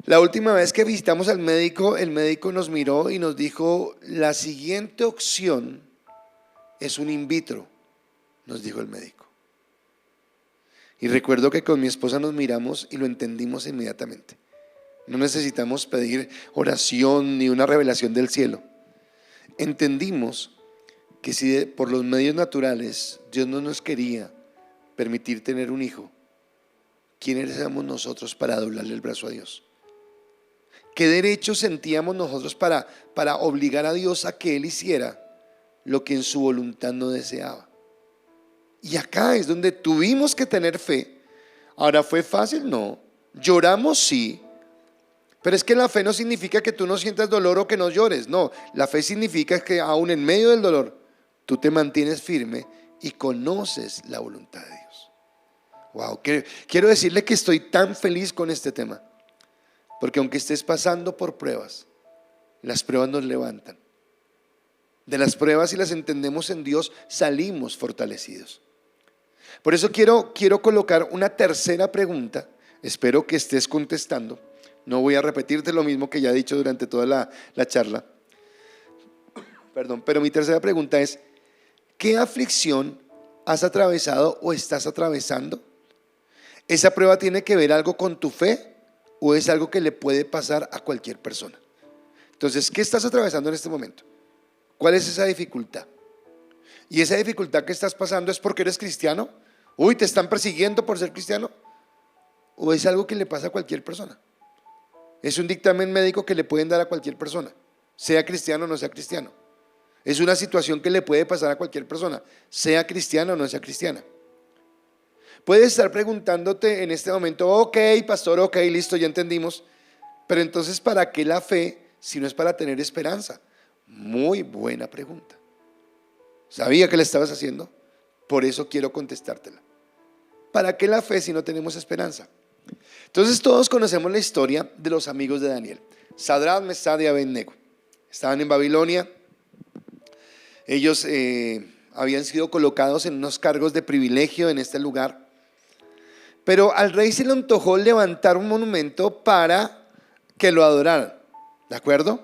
La última vez que visitamos al médico, el médico nos miró y nos dijo: la siguiente opción es un in vitro. nos dijo el médico. Y recuerdo que con mi esposa nos miramos y lo entendimos inmediatamente. No necesitamos pedir oración ni una revelación del cielo. Entendimos que si por los medios naturales Dios no nos quería permitir tener un hijo, ¿quiénes éramos nosotros para doblarle el brazo a Dios? ¿Qué derecho sentíamos nosotros para obligar a Dios a que Él hiciera lo que en su voluntad no deseaba? Y acá es donde tuvimos que tener fe. Ahora, ¿fue fácil? No. Lloramos, sí. Pero es que la fe no significa que tú no sientas dolor o que no llores. No, la fe significa que aún en medio del dolor tú te mantienes firme y conoces la voluntad de Dios. Wow, quiero decirle que estoy tan feliz con este tema, porque aunque estés pasando por pruebas, las pruebas nos levantan. De las pruebas, si las entendemos en Dios, salimos fortalecidos. Por eso quiero colocar una tercera pregunta. Espero que estés contestando. No voy a repetirte lo mismo que ya he dicho durante toda la charla. Pero mi tercera pregunta es: ¿qué aflicción has atravesado o estás atravesando? ¿Esa prueba tiene que ver algo con tu fe o es algo que le puede pasar a cualquier persona? Entonces, ¿qué estás atravesando en este momento? ¿Cuál es esa dificultad? ¿Y esa dificultad que estás pasando es porque eres cristiano? Uy, ¿te están persiguiendo por ser cristiano? ¿O es algo que le pasa a cualquier persona? Es un dictamen médico que le pueden dar a cualquier persona, sea cristiano o no sea cristiano. Es una situación que le puede pasar a cualquier persona, sea cristiana o no sea cristiana. Puedes estar preguntándote en este momento: ok, pastor, ok, listo, ya entendimos. Pero entonces, ¿para qué la fe si no es para tener esperanza? Muy buena pregunta. Sabía que la estabas haciendo, por eso quiero contestártela. ¿Para qué la fe si no tenemos esperanza? Entonces todos conocemos la historia de los amigos de Daniel: Sadrach, Mesach y Abed-nego. Estaban en Babilonia. Ellos habían sido colocados en unos cargos de privilegio en este lugar. Pero al rey se le antojó levantar un monumento para que lo adoraran, ¿de acuerdo?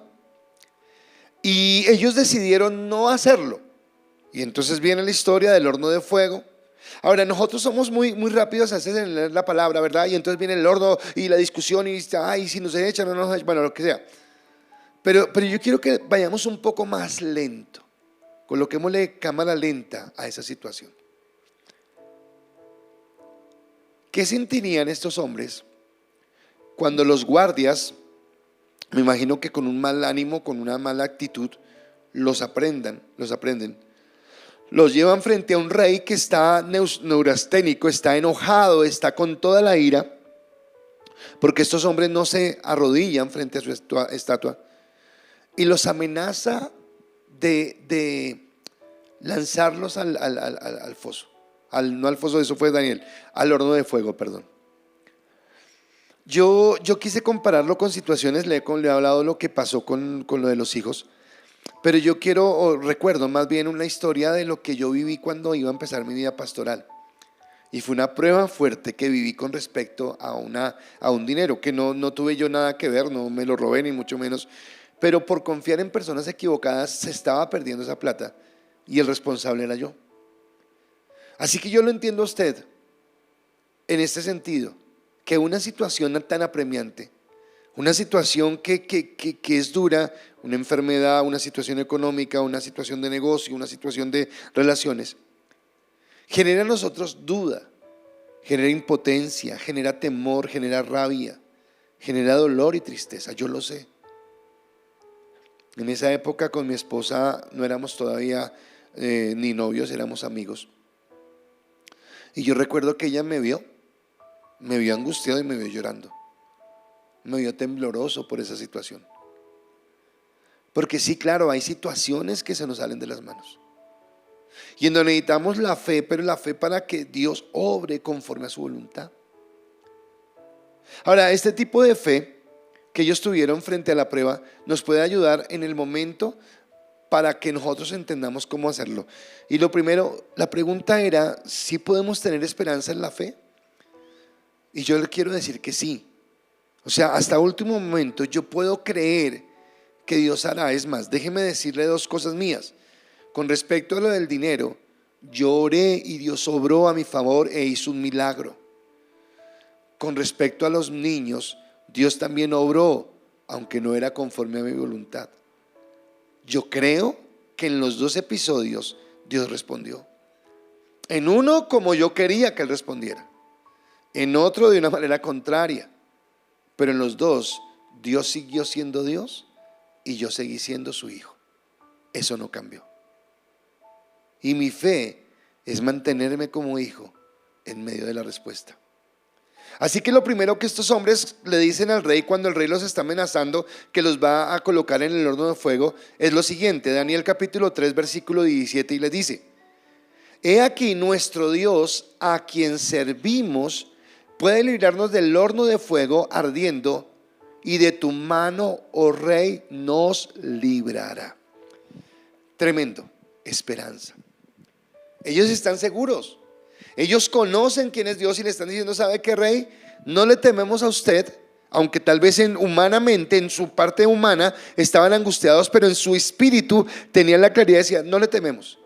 Y ellos decidieron no hacerlo. Y entonces viene la historia del horno de fuego. Ahora, nosotros somos muy rápidos a veces en leer la palabra, ¿verdad? Y entonces viene el horno y la discusión y dice: ay, si nos echan o no nos echan, bueno, lo que sea. Pero yo quiero que vayamos un poco más lento. Coloquémosle cámara lenta a esa situación. ¿Qué sentirían estos hombres cuando los guardias, me imagino que con un mal ánimo, con una mala actitud, los aprenden, los llevan frente a un rey que está neurasténico, está enojado, está con toda la ira, porque estos hombres no se arrodillan frente a su estatua, y los amenaza de lanzarlos al foso, no al foso, eso fue Daniel, al horno de fuego, perdón. Yo quise compararlo con situaciones, le he hablado lo que pasó con lo de los hijos, pero yo recuerdo más bien una historia de lo que yo viví cuando iba a empezar mi vida pastoral. Y fue una prueba fuerte que viví con respecto a un dinero que no tuve yo nada que ver, no me lo robé ni mucho menos, pero por confiar en personas equivocadas se estaba perdiendo esa plata y el responsable era yo. Así que yo lo entiendo a usted en este sentido, que una situación tan apremiante, una situación que es dura, una enfermedad, una situación económica, una situación de negocio, una situación de relaciones, genera en nosotros duda, genera impotencia, genera temor, genera rabia, genera dolor y tristeza. Yo lo sé. En esa época con mi esposa no éramos todavía ni novios, éramos amigos. Y yo recuerdo que ella me vio angustiado y me vio llorando. Me vio tembloroso por esa situación. Porque sí, claro, hay situaciones que se nos salen de las manos. Y en donde necesitamos la fe, pero la fe para que Dios obre conforme a su voluntad. Ahora, este tipo de fe que ellos tuvieron frente a la prueba nos puede ayudar en el momento para que nosotros entendamos cómo hacerlo. Y lo primero, la pregunta era: ¿sí podemos tener esperanza en la fe? Y yo le quiero decir que sí. O sea, hasta último momento yo puedo creer que Dios hará. Es más, déjeme decirle dos cosas mías. Con respecto a lo del dinero, Yo oré y Dios obró a mi favor e hizo un milagro. Con respecto a los niños, Dios también obró, aunque no era conforme a mi voluntad. Yo creo que en los dos episodios Dios respondió. En uno como yo quería que Él respondiera, en otro de una manera contraria, pero en los dos Dios siguió siendo Dios y yo seguí siendo su hijo. Eso no cambió. Y mi fe es mantenerme como hijo en medio de la respuesta. Así que lo primero que estos hombres le dicen al rey cuando el rey los está amenazando que los va a colocar en el horno de fuego es lo siguiente: Daniel capítulo 3 versículo 17, y les dice: he aquí nuestro Dios, a quien servimos, puede librarnos del horno de fuego ardiendo, y de tu mano, oh rey, nos librará. Tremendo, esperanza. Ellos están seguros. Ellos conocen quién es Dios y le están diciendo: ¿sabe qué, rey? No le tememos a usted, aunque tal vez humanamente, en su parte humana, estaban angustiados, pero en su espíritu tenían la claridad y decían: no le tememos.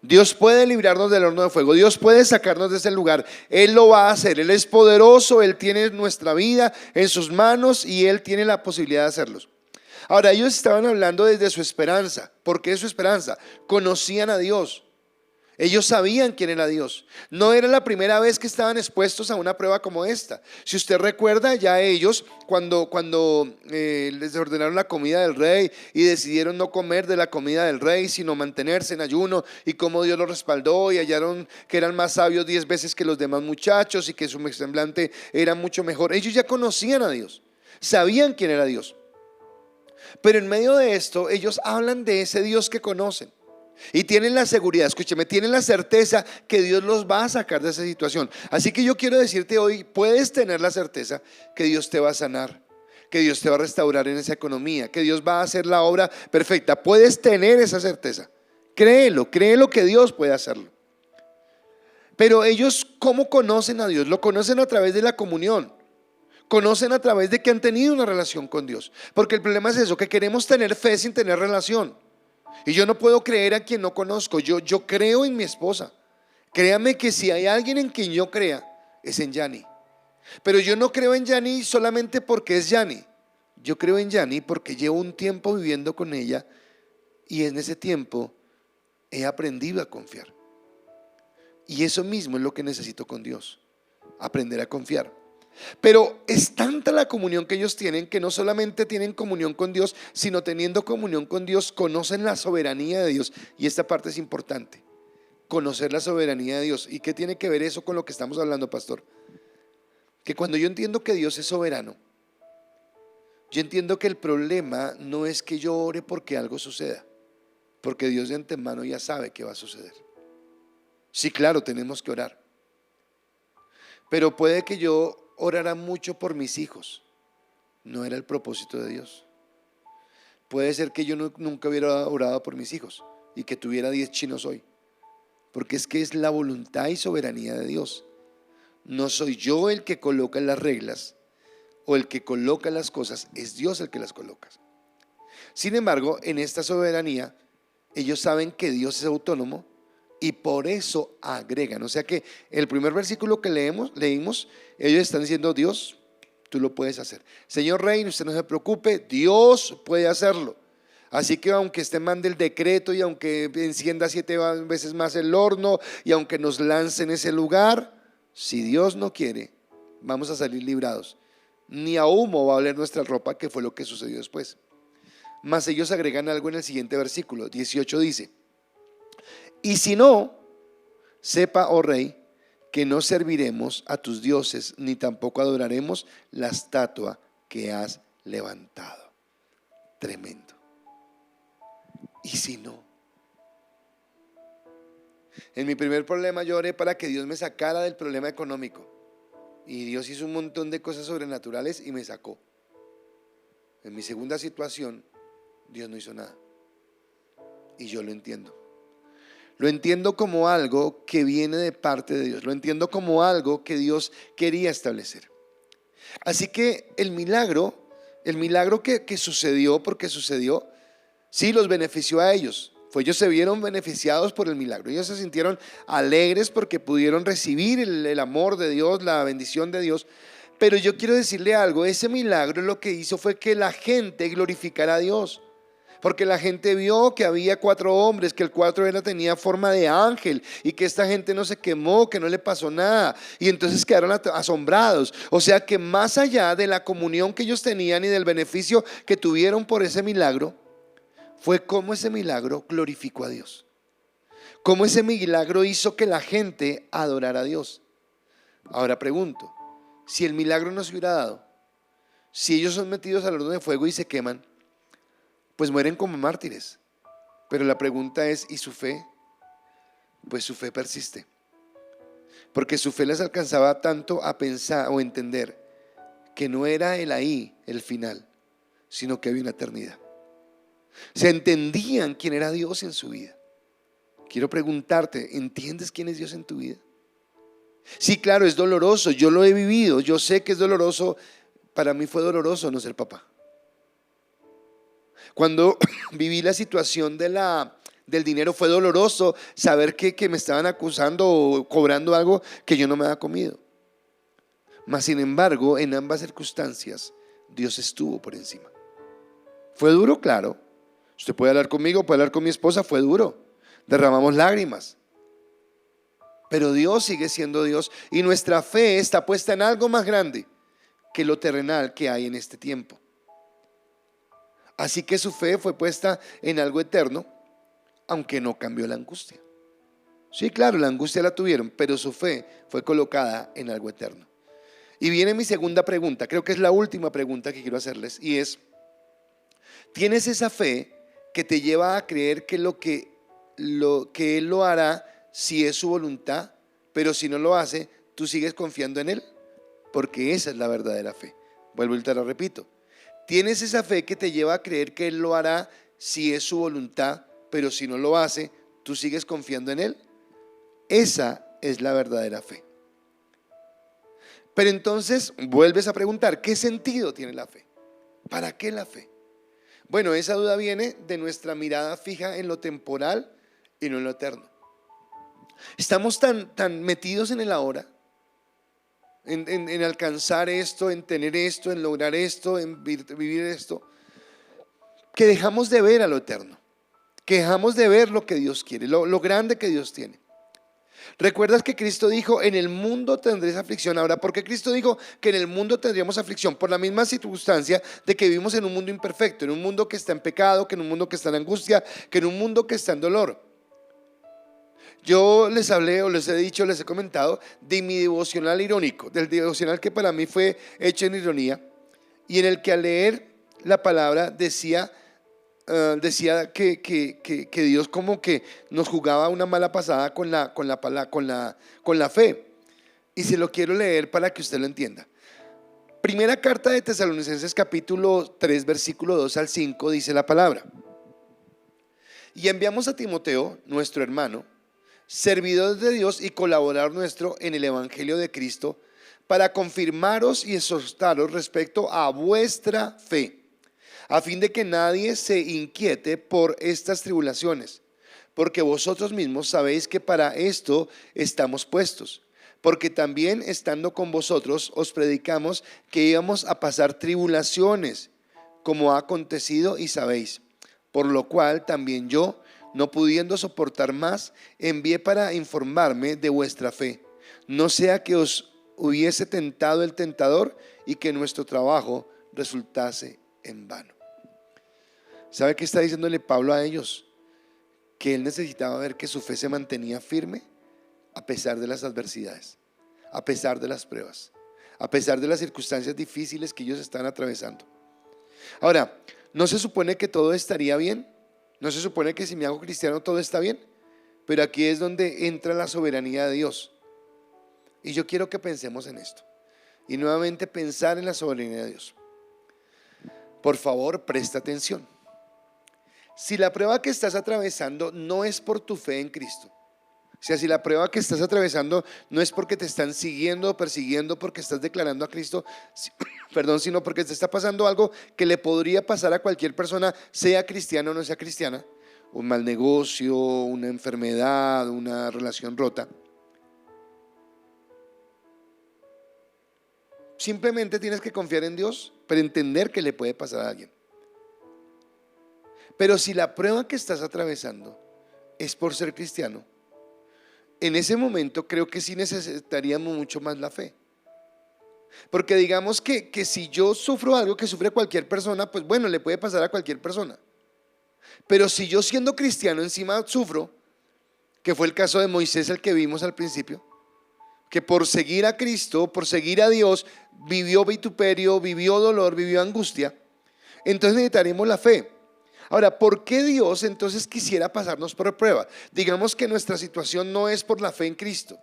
Dios puede librarnos del horno de fuego, Dios puede sacarnos de ese lugar, Él lo va a hacer, Él es poderoso, Él tiene nuestra vida en sus manos y Él tiene la posibilidad de hacerlos. Ahora, ellos estaban hablando desde su esperanza. ¿Por qué su esperanza? Conocían a Dios. Ellos sabían quién era Dios. No era la primera vez que estaban expuestos a una prueba como esta. Si usted recuerda, ya ellos cuando les ordenaron la comida del rey y decidieron no comer de la comida del rey, sino mantenerse en ayuno, y cómo Dios los respaldó y hallaron que eran más sabios 10 veces que los demás muchachos y que su semblante era mucho mejor. Ellos ya conocían a Dios, sabían quién era Dios. Pero en medio de esto ellos hablan de ese Dios que conocen. Y tienen la seguridad, escúcheme, tienen la certeza que Dios los va a sacar de esa situación. Así que yo quiero decirte hoy: puedes tener la certeza que Dios te va a sanar, que Dios te va a restaurar en esa economía, que Dios va a hacer la obra perfecta. Puedes tener esa certeza. Créelo que Dios puede hacerlo. Pero ellos, ¿cómo conocen a Dios? Lo conocen a través de la comunión. Conocen a través de que han tenido una relación con Dios. Porque el problema es eso, que queremos tener fe sin tener relación. Y yo no puedo creer a quien no conozco. Yo creo en mi esposa. Créame que si hay alguien en quien yo crea, es en Yani. Pero yo no creo en Yani solamente porque es Yani. Yo creo en Yani porque llevo un tiempo viviendo con ella, y en ese tiempo he aprendido a confiar. Y eso mismo es lo que necesito con Dios: aprender a confiar. Pero es tanta la comunión que ellos tienen, que no solamente tienen comunión con Dios, sino teniendo comunión con Dios, conocen la soberanía de Dios. Y esta parte es importante: conocer la soberanía de Dios. ¿Y qué tiene que ver eso con lo que estamos hablando, pastor? Que cuando yo entiendo que Dios es soberano, yo entiendo que el problema no es que yo ore porque algo suceda, porque Dios de antemano ya sabe que va a suceder. Sí, claro, tenemos que orar, pero puede que yo orara mucho por mis hijos. No era el propósito de Dios. Puede ser que yo nunca hubiera orado por mis hijos y que tuviera 10 chinos hoy, porque es que es la voluntad y soberanía de Dios. No soy yo el que coloca las reglas o el que coloca las cosas, es Dios el que las coloca. Sin embargo, en esta soberanía ellos saben que Dios es autónomo y por eso agregan. O sea que el primer versículo que leímos, ellos están diciendo: Dios, tú lo puedes hacer. Señor rey, usted no se preocupe, Dios puede hacerlo. Así que aunque usted mande el decreto y aunque encienda 7 veces más el horno y aunque nos lance en ese lugar, si Dios no quiere, vamos a salir librados. Ni a humo va a oler nuestra ropa, que fue lo que sucedió después. Mas ellos agregan algo en el siguiente versículo 18, dice: y si no, sepa, oh rey, que no serviremos a tus dioses, ni tampoco adoraremos la estatua que has levantado. Tremendo. Y si no. En mi primer problema yo oré para que Dios me sacara del problema económico, y Dios hizo un montón de cosas sobrenaturales y me sacó. En mi segunda situación, Dios no hizo nada, y yo lo entiendo. Lo entiendo como algo que viene de parte de Dios. Lo entiendo como algo que Dios quería establecer. Así que el milagro que sucedió, porque sucedió, sí los benefició a ellos. fue ellos se vieron beneficiados por el milagro. Ellos se sintieron alegres porque pudieron recibir el amor de Dios, la bendición de Dios. Pero yo quiero decirle algo, ese milagro lo que hizo fue que la gente glorificara a Dios. Porque la gente vio que había 4 hombres, que el 4 tenía forma de ángel y que esta gente no se quemó, que no le pasó nada. Y entonces quedaron asombrados. O sea que más allá de la comunión que ellos tenían y del beneficio que tuvieron por ese milagro, fue cómo ese milagro glorificó a Dios. Cómo ese milagro hizo que la gente adorara a Dios. Ahora pregunto, si el milagro no se hubiera dado, si ellos son metidos al horno de fuego y se queman, pues mueren como mártires. Pero la pregunta es, ¿y su fe? Pues su fe persiste. Porque su fe les alcanzaba tanto a pensar o entender que no era el ahí, el final, sino que había una eternidad. Se entendían quién era Dios en su vida. Quiero preguntarte, ¿entiendes quién es Dios en tu vida? Sí, claro, es doloroso, yo lo he vivido, yo sé que es doloroso. Para mí fue doloroso no ser papá. Cuando viví la situación del dinero fue doloroso saber que me estaban acusando o cobrando algo que yo no me había comido. Mas sin embargo, en ambas circunstancias, Dios estuvo por encima. Fue duro, claro. Usted puede hablar conmigo, puede hablar con mi esposa, fue duro. Derramamos lágrimas. Pero Dios sigue siendo Dios y nuestra fe está puesta en algo más grande que lo terrenal que hay en este tiempo. Así que su fe fue puesta en algo eterno, aunque no cambió la angustia. Sí, claro, la angustia la tuvieron, pero su fe fue colocada en algo eterno. Y viene mi segunda pregunta, creo que es la última pregunta que quiero hacerles, y es: ¿tienes esa fe que te lleva a creer que que Él lo hará si es su voluntad, pero si no lo hace, tú sigues confiando en Él? Porque esa es la verdadera fe. Vuelvo y te lo repito. ¿Tienes esa fe que te lleva a creer que Él lo hará si es su voluntad, pero si no lo hace, tú sigues confiando en Él? Esa es la verdadera fe. Pero entonces vuelves a preguntar, ¿qué sentido tiene la fe? ¿Para qué la fe? Bueno, esa duda viene de nuestra mirada fija en lo temporal y no en lo eterno. Estamos tan metidos en el ahora, en alcanzar esto, en tener esto, en lograr esto, en vivir esto, que dejamos de ver a lo eterno, que dejamos de ver lo que Dios quiere, lo grande que Dios tiene. ¿Recuerdas que Cristo dijo, en el mundo tendréis aflicción? Ahora, ¿por qué Cristo dijo que en el mundo tendríamos aflicción? Por la misma circunstancia de que vivimos en un mundo imperfecto, en un mundo que está en pecado, que en un mundo que está en angustia, que en un mundo que está en dolor. Yo les hablé o les he dicho, les he comentado de mi devocional irónico, del devocional que para mí fue hecho en ironía y en el que al leer la palabra decía que Dios como que nos jugaba una mala pasada con la fe. Y se lo quiero leer para que usted lo entienda. Primera carta de Tesalonicenses capítulo 3 versículo 2 al 5 dice la palabra: y enviamos a Timoteo, nuestro hermano, servidor de Dios y colaborador nuestro en el evangelio de Cristo, para confirmaros y exhortaros respecto a vuestra fe, a fin de que nadie se inquiete por estas tribulaciones, porque vosotros mismos sabéis que para esto estamos puestos, porque también estando con vosotros os predicamos que íbamos a pasar tribulaciones, como ha acontecido y sabéis, por lo cual también yo, no pudiendo soportar más, envié para informarme de vuestra fe, no sea que os hubiese tentado el tentador y que nuestro trabajo resultase en vano. ¿Sabe qué está diciéndole Pablo a ellos? Que él necesitaba ver que su fe se mantenía firme a pesar de las adversidades, a pesar de las pruebas, a pesar de las circunstancias difíciles que ellos están atravesando. Ahora, ¿no se supone que todo estaría bien? ¿No se supone que si me hago cristiano todo está bien? Pero aquí es donde entra la soberanía de Dios. Y yo quiero que pensemos en esto. Y nuevamente pensar en la soberanía de Dios. Por favor, presta atención. Si la prueba que estás atravesando no es por tu fe en Cristo, o sea, si la prueba que estás atravesando no es porque te están siguiendo o persiguiendo porque estás declarando a Cristo, sino porque te está pasando algo que le podría pasar a cualquier persona, sea cristiana o no sea cristiana, un mal negocio, una enfermedad, una relación rota. Simplemente tienes que confiar en Dios, pero entender que le puede pasar a alguien. Pero si la prueba que estás atravesando es por ser cristiano, en ese momento creo que sí necesitaríamos mucho más la fe. Porque digamos que si yo sufro algo que sufre cualquier persona, pues bueno, le puede pasar a cualquier persona. Pero si yo siendo cristiano encima sufro, que fue el caso de Moisés, el que vimos al principio, que por seguir a Cristo, por seguir a Dios, vivió vituperio, vivió dolor, vivió angustia, entonces necesitaremos la fe. Ahora, ¿por qué Dios entonces quisiera pasarnos por prueba? Digamos que nuestra situación no es por la fe en Cristo,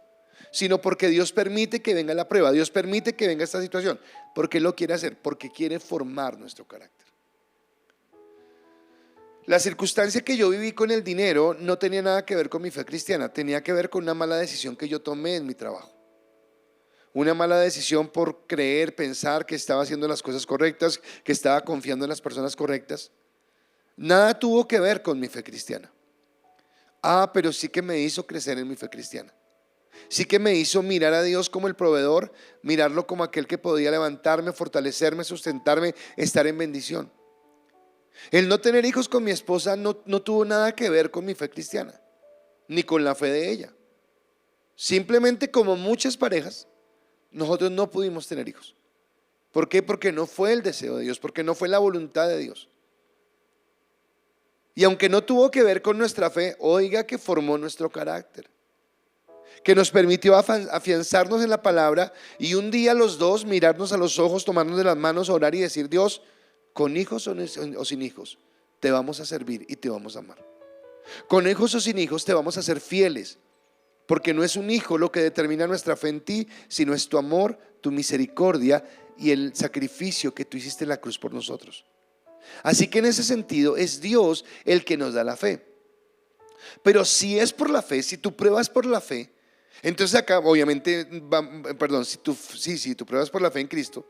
sino porque Dios permite que venga la prueba, Dios permite que venga esta situación. ¿Por qué lo quiere hacer? Porque quiere formar nuestro carácter. La circunstancia que yo viví con el dinero no tenía nada que ver con mi fe cristiana, tenía que ver con una mala decisión que yo tomé en mi trabajo. Una mala decisión por creer, pensar que estaba haciendo las cosas correctas, que estaba confiando en las personas correctas. Nada tuvo que ver con mi fe cristiana. Pero sí que me hizo crecer en mi fe cristiana. Sí que me hizo mirar a Dios como el proveedor, mirarlo como aquel que podía levantarme, fortalecerme, sustentarme, estar en bendición. El no tener hijos con mi esposa no tuvo nada que ver con mi fe cristiana, ni con la fe de ella. Simplemente, como muchas parejas, nosotros no pudimos tener hijos. ¿Por qué? Porque no fue el deseo de Dios, porque no fue la voluntad de Dios. Y aunque no tuvo que ver con nuestra fe, oiga que formó nuestro carácter, que nos permitió afianzarnos en la palabra y un día los dos mirarnos a los ojos, tomarnos de las manos, orar y decir: Dios, con hijos o sin hijos, te vamos a servir y te vamos a amar. Con hijos o sin hijos te vamos a ser fieles, porque no es un hijo lo que determina nuestra fe en ti, sino es tu amor, tu misericordia y el sacrificio que tú hiciste en la cruz por nosotros. Así que en ese sentido es Dios el que nos da la fe. Pero si es por la fe, si tú pruebas por la fe, entonces acá obviamente, si tú pruebas por la fe en Cristo,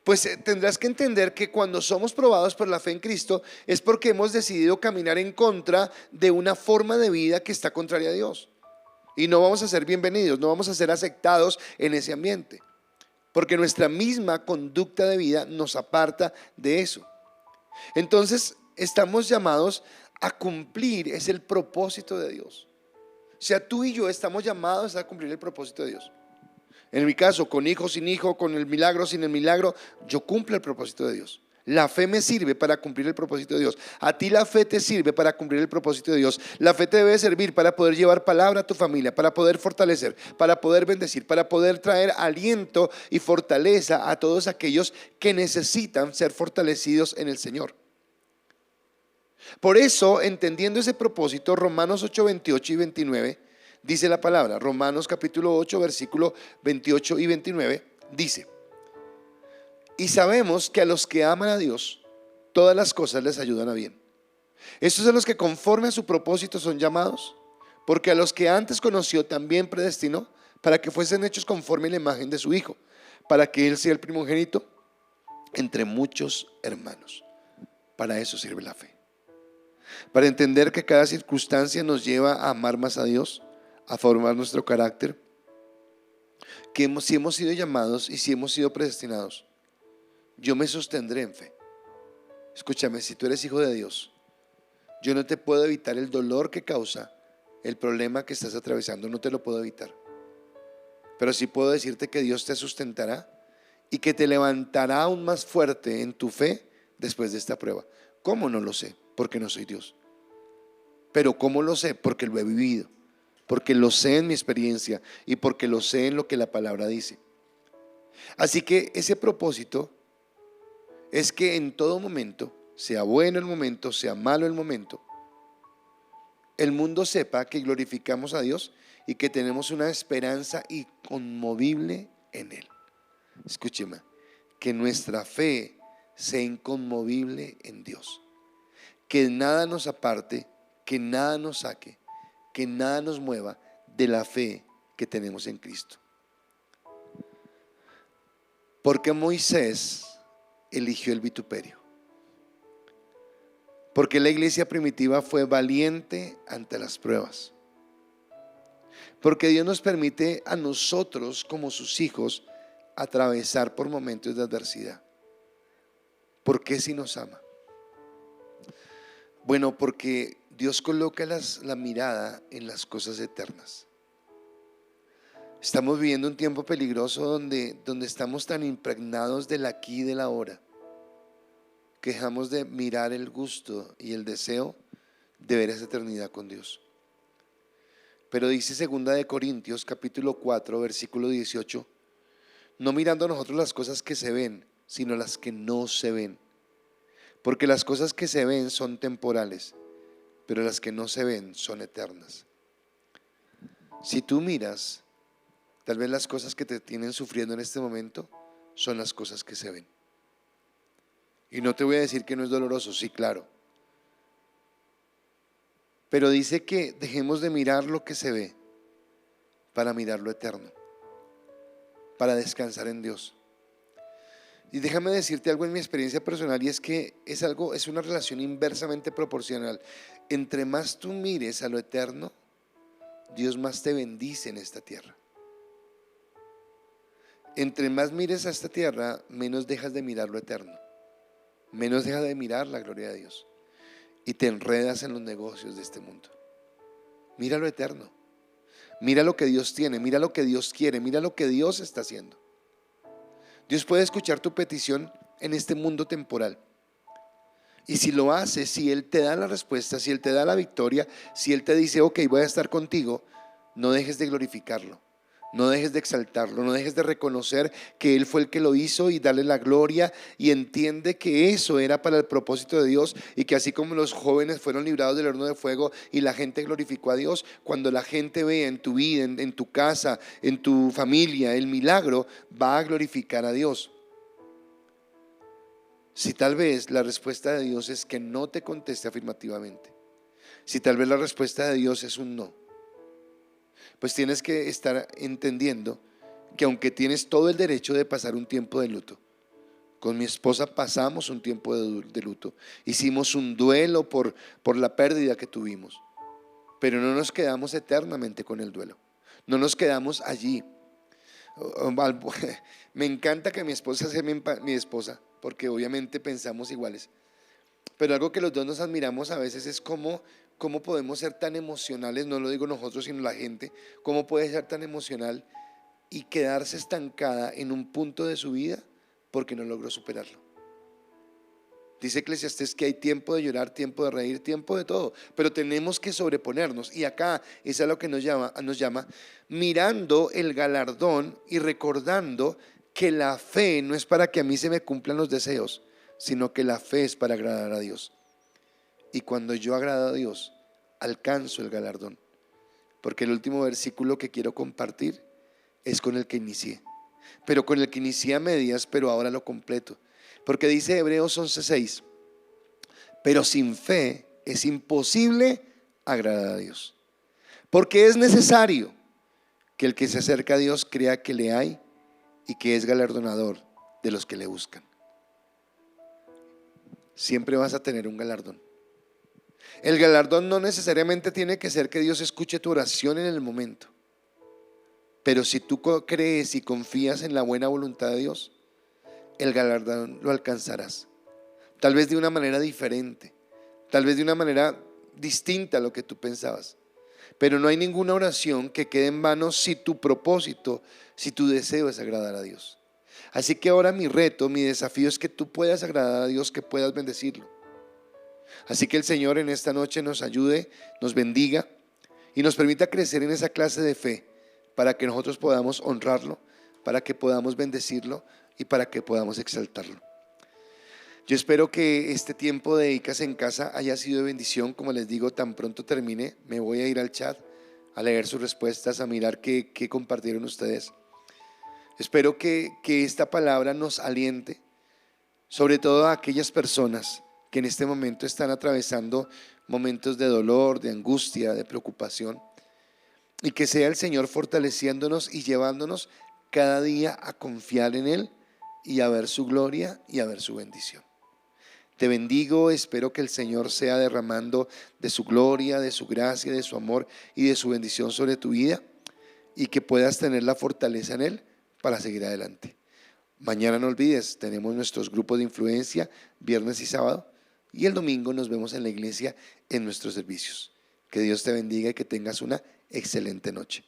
pues tendrás que entender que cuando somos probados por la fe en Cristo es porque hemos decidido caminar en contra de una forma de vida que está contraria a Dios. Y no vamos a ser bienvenidos, no vamos a ser aceptados en ese ambiente, porque nuestra misma conducta de vida nos aparta de eso. Entonces estamos llamados a cumplir, es el propósito de Dios. O sea, tú y yo estamos llamados a cumplir el propósito de Dios. En mi caso, con hijo, sin hijo, con el milagro, sin el milagro, yo cumplo el propósito de Dios. La fe me sirve para cumplir el propósito de Dios. A ti la fe te sirve para cumplir el propósito de Dios. La fe te debe servir para poder llevar palabra a tu familia, para poder fortalecer, para poder bendecir, para poder traer aliento y fortaleza a todos aquellos que necesitan ser fortalecidos en el Señor. Por eso, entendiendo ese propósito, Romanos 8, 28 y 29, dice la palabra. Romanos capítulo 8, versículo 28 y 29, dice: y sabemos que a los que aman a Dios, todas las cosas les ayudan a bien. Estos son los que conforme a su propósito son llamados, porque a los que antes conoció también predestinó para que fuesen hechos conforme a la imagen de su Hijo, para que Él sea el primogénito entre muchos hermanos. Para eso sirve la fe. Para entender que cada circunstancia nos lleva a amar más a Dios, a formar nuestro carácter, que si hemos sido llamados y si hemos sido predestinados, yo me sostendré en fe. Escúchame, si tú eres hijo de Dios, yo no te puedo evitar el dolor que causa el problema que estás atravesando, no te lo puedo evitar. Pero sí puedo decirte que Dios te sustentará y que te levantará aún más fuerte en tu fe después de esta prueba. ¿Cómo? No lo sé, porque no soy Dios. Pero ¿cómo lo sé? Porque lo he vivido, porque lo sé en mi experiencia y porque lo sé en lo que la palabra dice. Así que ese propósito es que en todo momento, sea bueno el momento, sea malo el momento, el mundo sepa que glorificamos a Dios y que tenemos una esperanza inconmovible en Él. Escúcheme, que nuestra fe sea inconmovible en Dios, que nada nos aparte, que nada nos saque, que nada nos mueva de la fe que tenemos en Cristo. Porque Moisés eligió el vituperio. Porque la iglesia primitiva fue valiente ante las pruebas. Porque Dios nos permite a nosotros como sus hijos atravesar por momentos de adversidad. ¿Por qué si nos ama? Bueno, porque Dios coloca la mirada en las cosas eternas. Estamos viviendo un tiempo peligroso donde estamos tan impregnados del aquí y del ahora, que dejamos de mirar el gusto y el deseo de ver esa eternidad con Dios. Pero dice 2 Corintios capítulo 4 versículo 18, no mirando nosotros las cosas que se ven, sino las que no se ven. Porque las cosas que se ven son temporales, pero las que no se ven son eternas. Si tú miras, tal vez las cosas que te tienen sufriendo en este momento son las cosas que se ven. Y no te voy a decir que no es doloroso, sí, claro. Pero dice que dejemos de mirar lo que se ve para mirar lo eterno, para descansar en Dios. Y déjame decirte algo en mi experiencia personal, y es que es una relación inversamente proporcional. Entre más tú mires a lo eterno, Dios más te bendice en esta tierra. Entre más mires a esta tierra, menos dejas de mirar lo eterno, menos dejas de mirar la gloria de Dios y te enredas en los negocios de este mundo. Mira lo eterno, mira lo que Dios tiene, mira lo que Dios quiere, mira lo que Dios está haciendo. Dios puede escuchar tu petición en este mundo temporal. Y si lo hace, si Él te da la respuesta, si Él te da la victoria, si Él te dice, ok, voy a estar contigo, no dejes de glorificarlo, no dejes de exaltarlo, no dejes de reconocer que Él fue el que lo hizo y darle la gloria, y entiende que eso era para el propósito de Dios, y que así como los jóvenes fueron librados del horno de fuego y la gente glorificó a Dios, cuando la gente vea en tu vida, en tu casa, en tu familia el milagro, va a glorificar a Dios. Si tal vez la respuesta de Dios es que no te conteste afirmativamente, si tal vez la respuesta de Dios es un no, pues tienes que estar entendiendo que aunque tienes todo el derecho de pasar un tiempo de luto, con mi esposa pasamos un tiempo de luto, hicimos un duelo por la pérdida que tuvimos, pero no nos quedamos eternamente con el duelo, no nos quedamos allí. Me encanta que mi esposa sea mi esposa, porque obviamente pensamos iguales, pero algo que los dos nos admiramos a veces es cómo podemos ser tan emocionales, no lo digo nosotros sino la gente, cómo puede ser tan emocional y quedarse estancada en un punto de su vida porque no logró superarlo. Dice Eclesiastés que hay tiempo de llorar, tiempo de reír, tiempo de todo, pero tenemos que sobreponernos, y acá es a lo que nos llama mirando el galardón y recordando que la fe no es para que a mí se me cumplan los deseos, sino que la fe es para agradar a Dios. Y cuando yo agrado a Dios, alcanzo el galardón. Porque el último versículo que quiero compartir es con el que inicié, pero con el que inicié a medias, pero ahora lo completo. Porque dice Hebreos 11:6, pero sin fe es imposible agradar a Dios. Porque es necesario que el que se acerca a Dios crea que le hay y que es galardonador de los que le buscan. Siempre vas a tener un galardón. El galardón no necesariamente tiene que ser que Dios escuche tu oración en el momento, pero si tú crees y confías en la buena voluntad de Dios, el galardón lo alcanzarás. Tal vez de una manera diferente, tal vez de una manera distinta a lo que tú pensabas, pero no hay ninguna oración que quede en vano si tu propósito, si tu deseo es agradar a Dios. Así que ahora mi reto, mi desafío es que tú puedas agradar a Dios, que puedas bendecirlo. Así que el Señor en esta noche nos ayude, nos bendiga y nos permita crecer en esa clase de fe para que nosotros podamos honrarlo, para que podamos bendecirlo y para que podamos exaltarlo. Yo espero que este tiempo de ICAS en casa haya sido de bendición. Como les digo, tan pronto termine, me voy a ir al chat a leer sus respuestas, a mirar qué compartieron ustedes. Espero que esta palabra nos aliente, sobre todo a aquellas personas que en este momento están atravesando momentos de dolor, de angustia, de preocupación, y que sea el Señor fortaleciéndonos y llevándonos cada día a confiar en Él y a ver su gloria y a ver su bendición. Te bendigo, espero que el Señor sea derramando de su gloria, de su gracia, de su amor y de su bendición sobre tu vida y que puedas tener la fortaleza en Él para seguir adelante. Mañana no olvides, tenemos nuestros grupos de influencia, viernes y sábado, y el domingo nos vemos en la iglesia en nuestros servicios. Que Dios te bendiga y que tengas una excelente noche.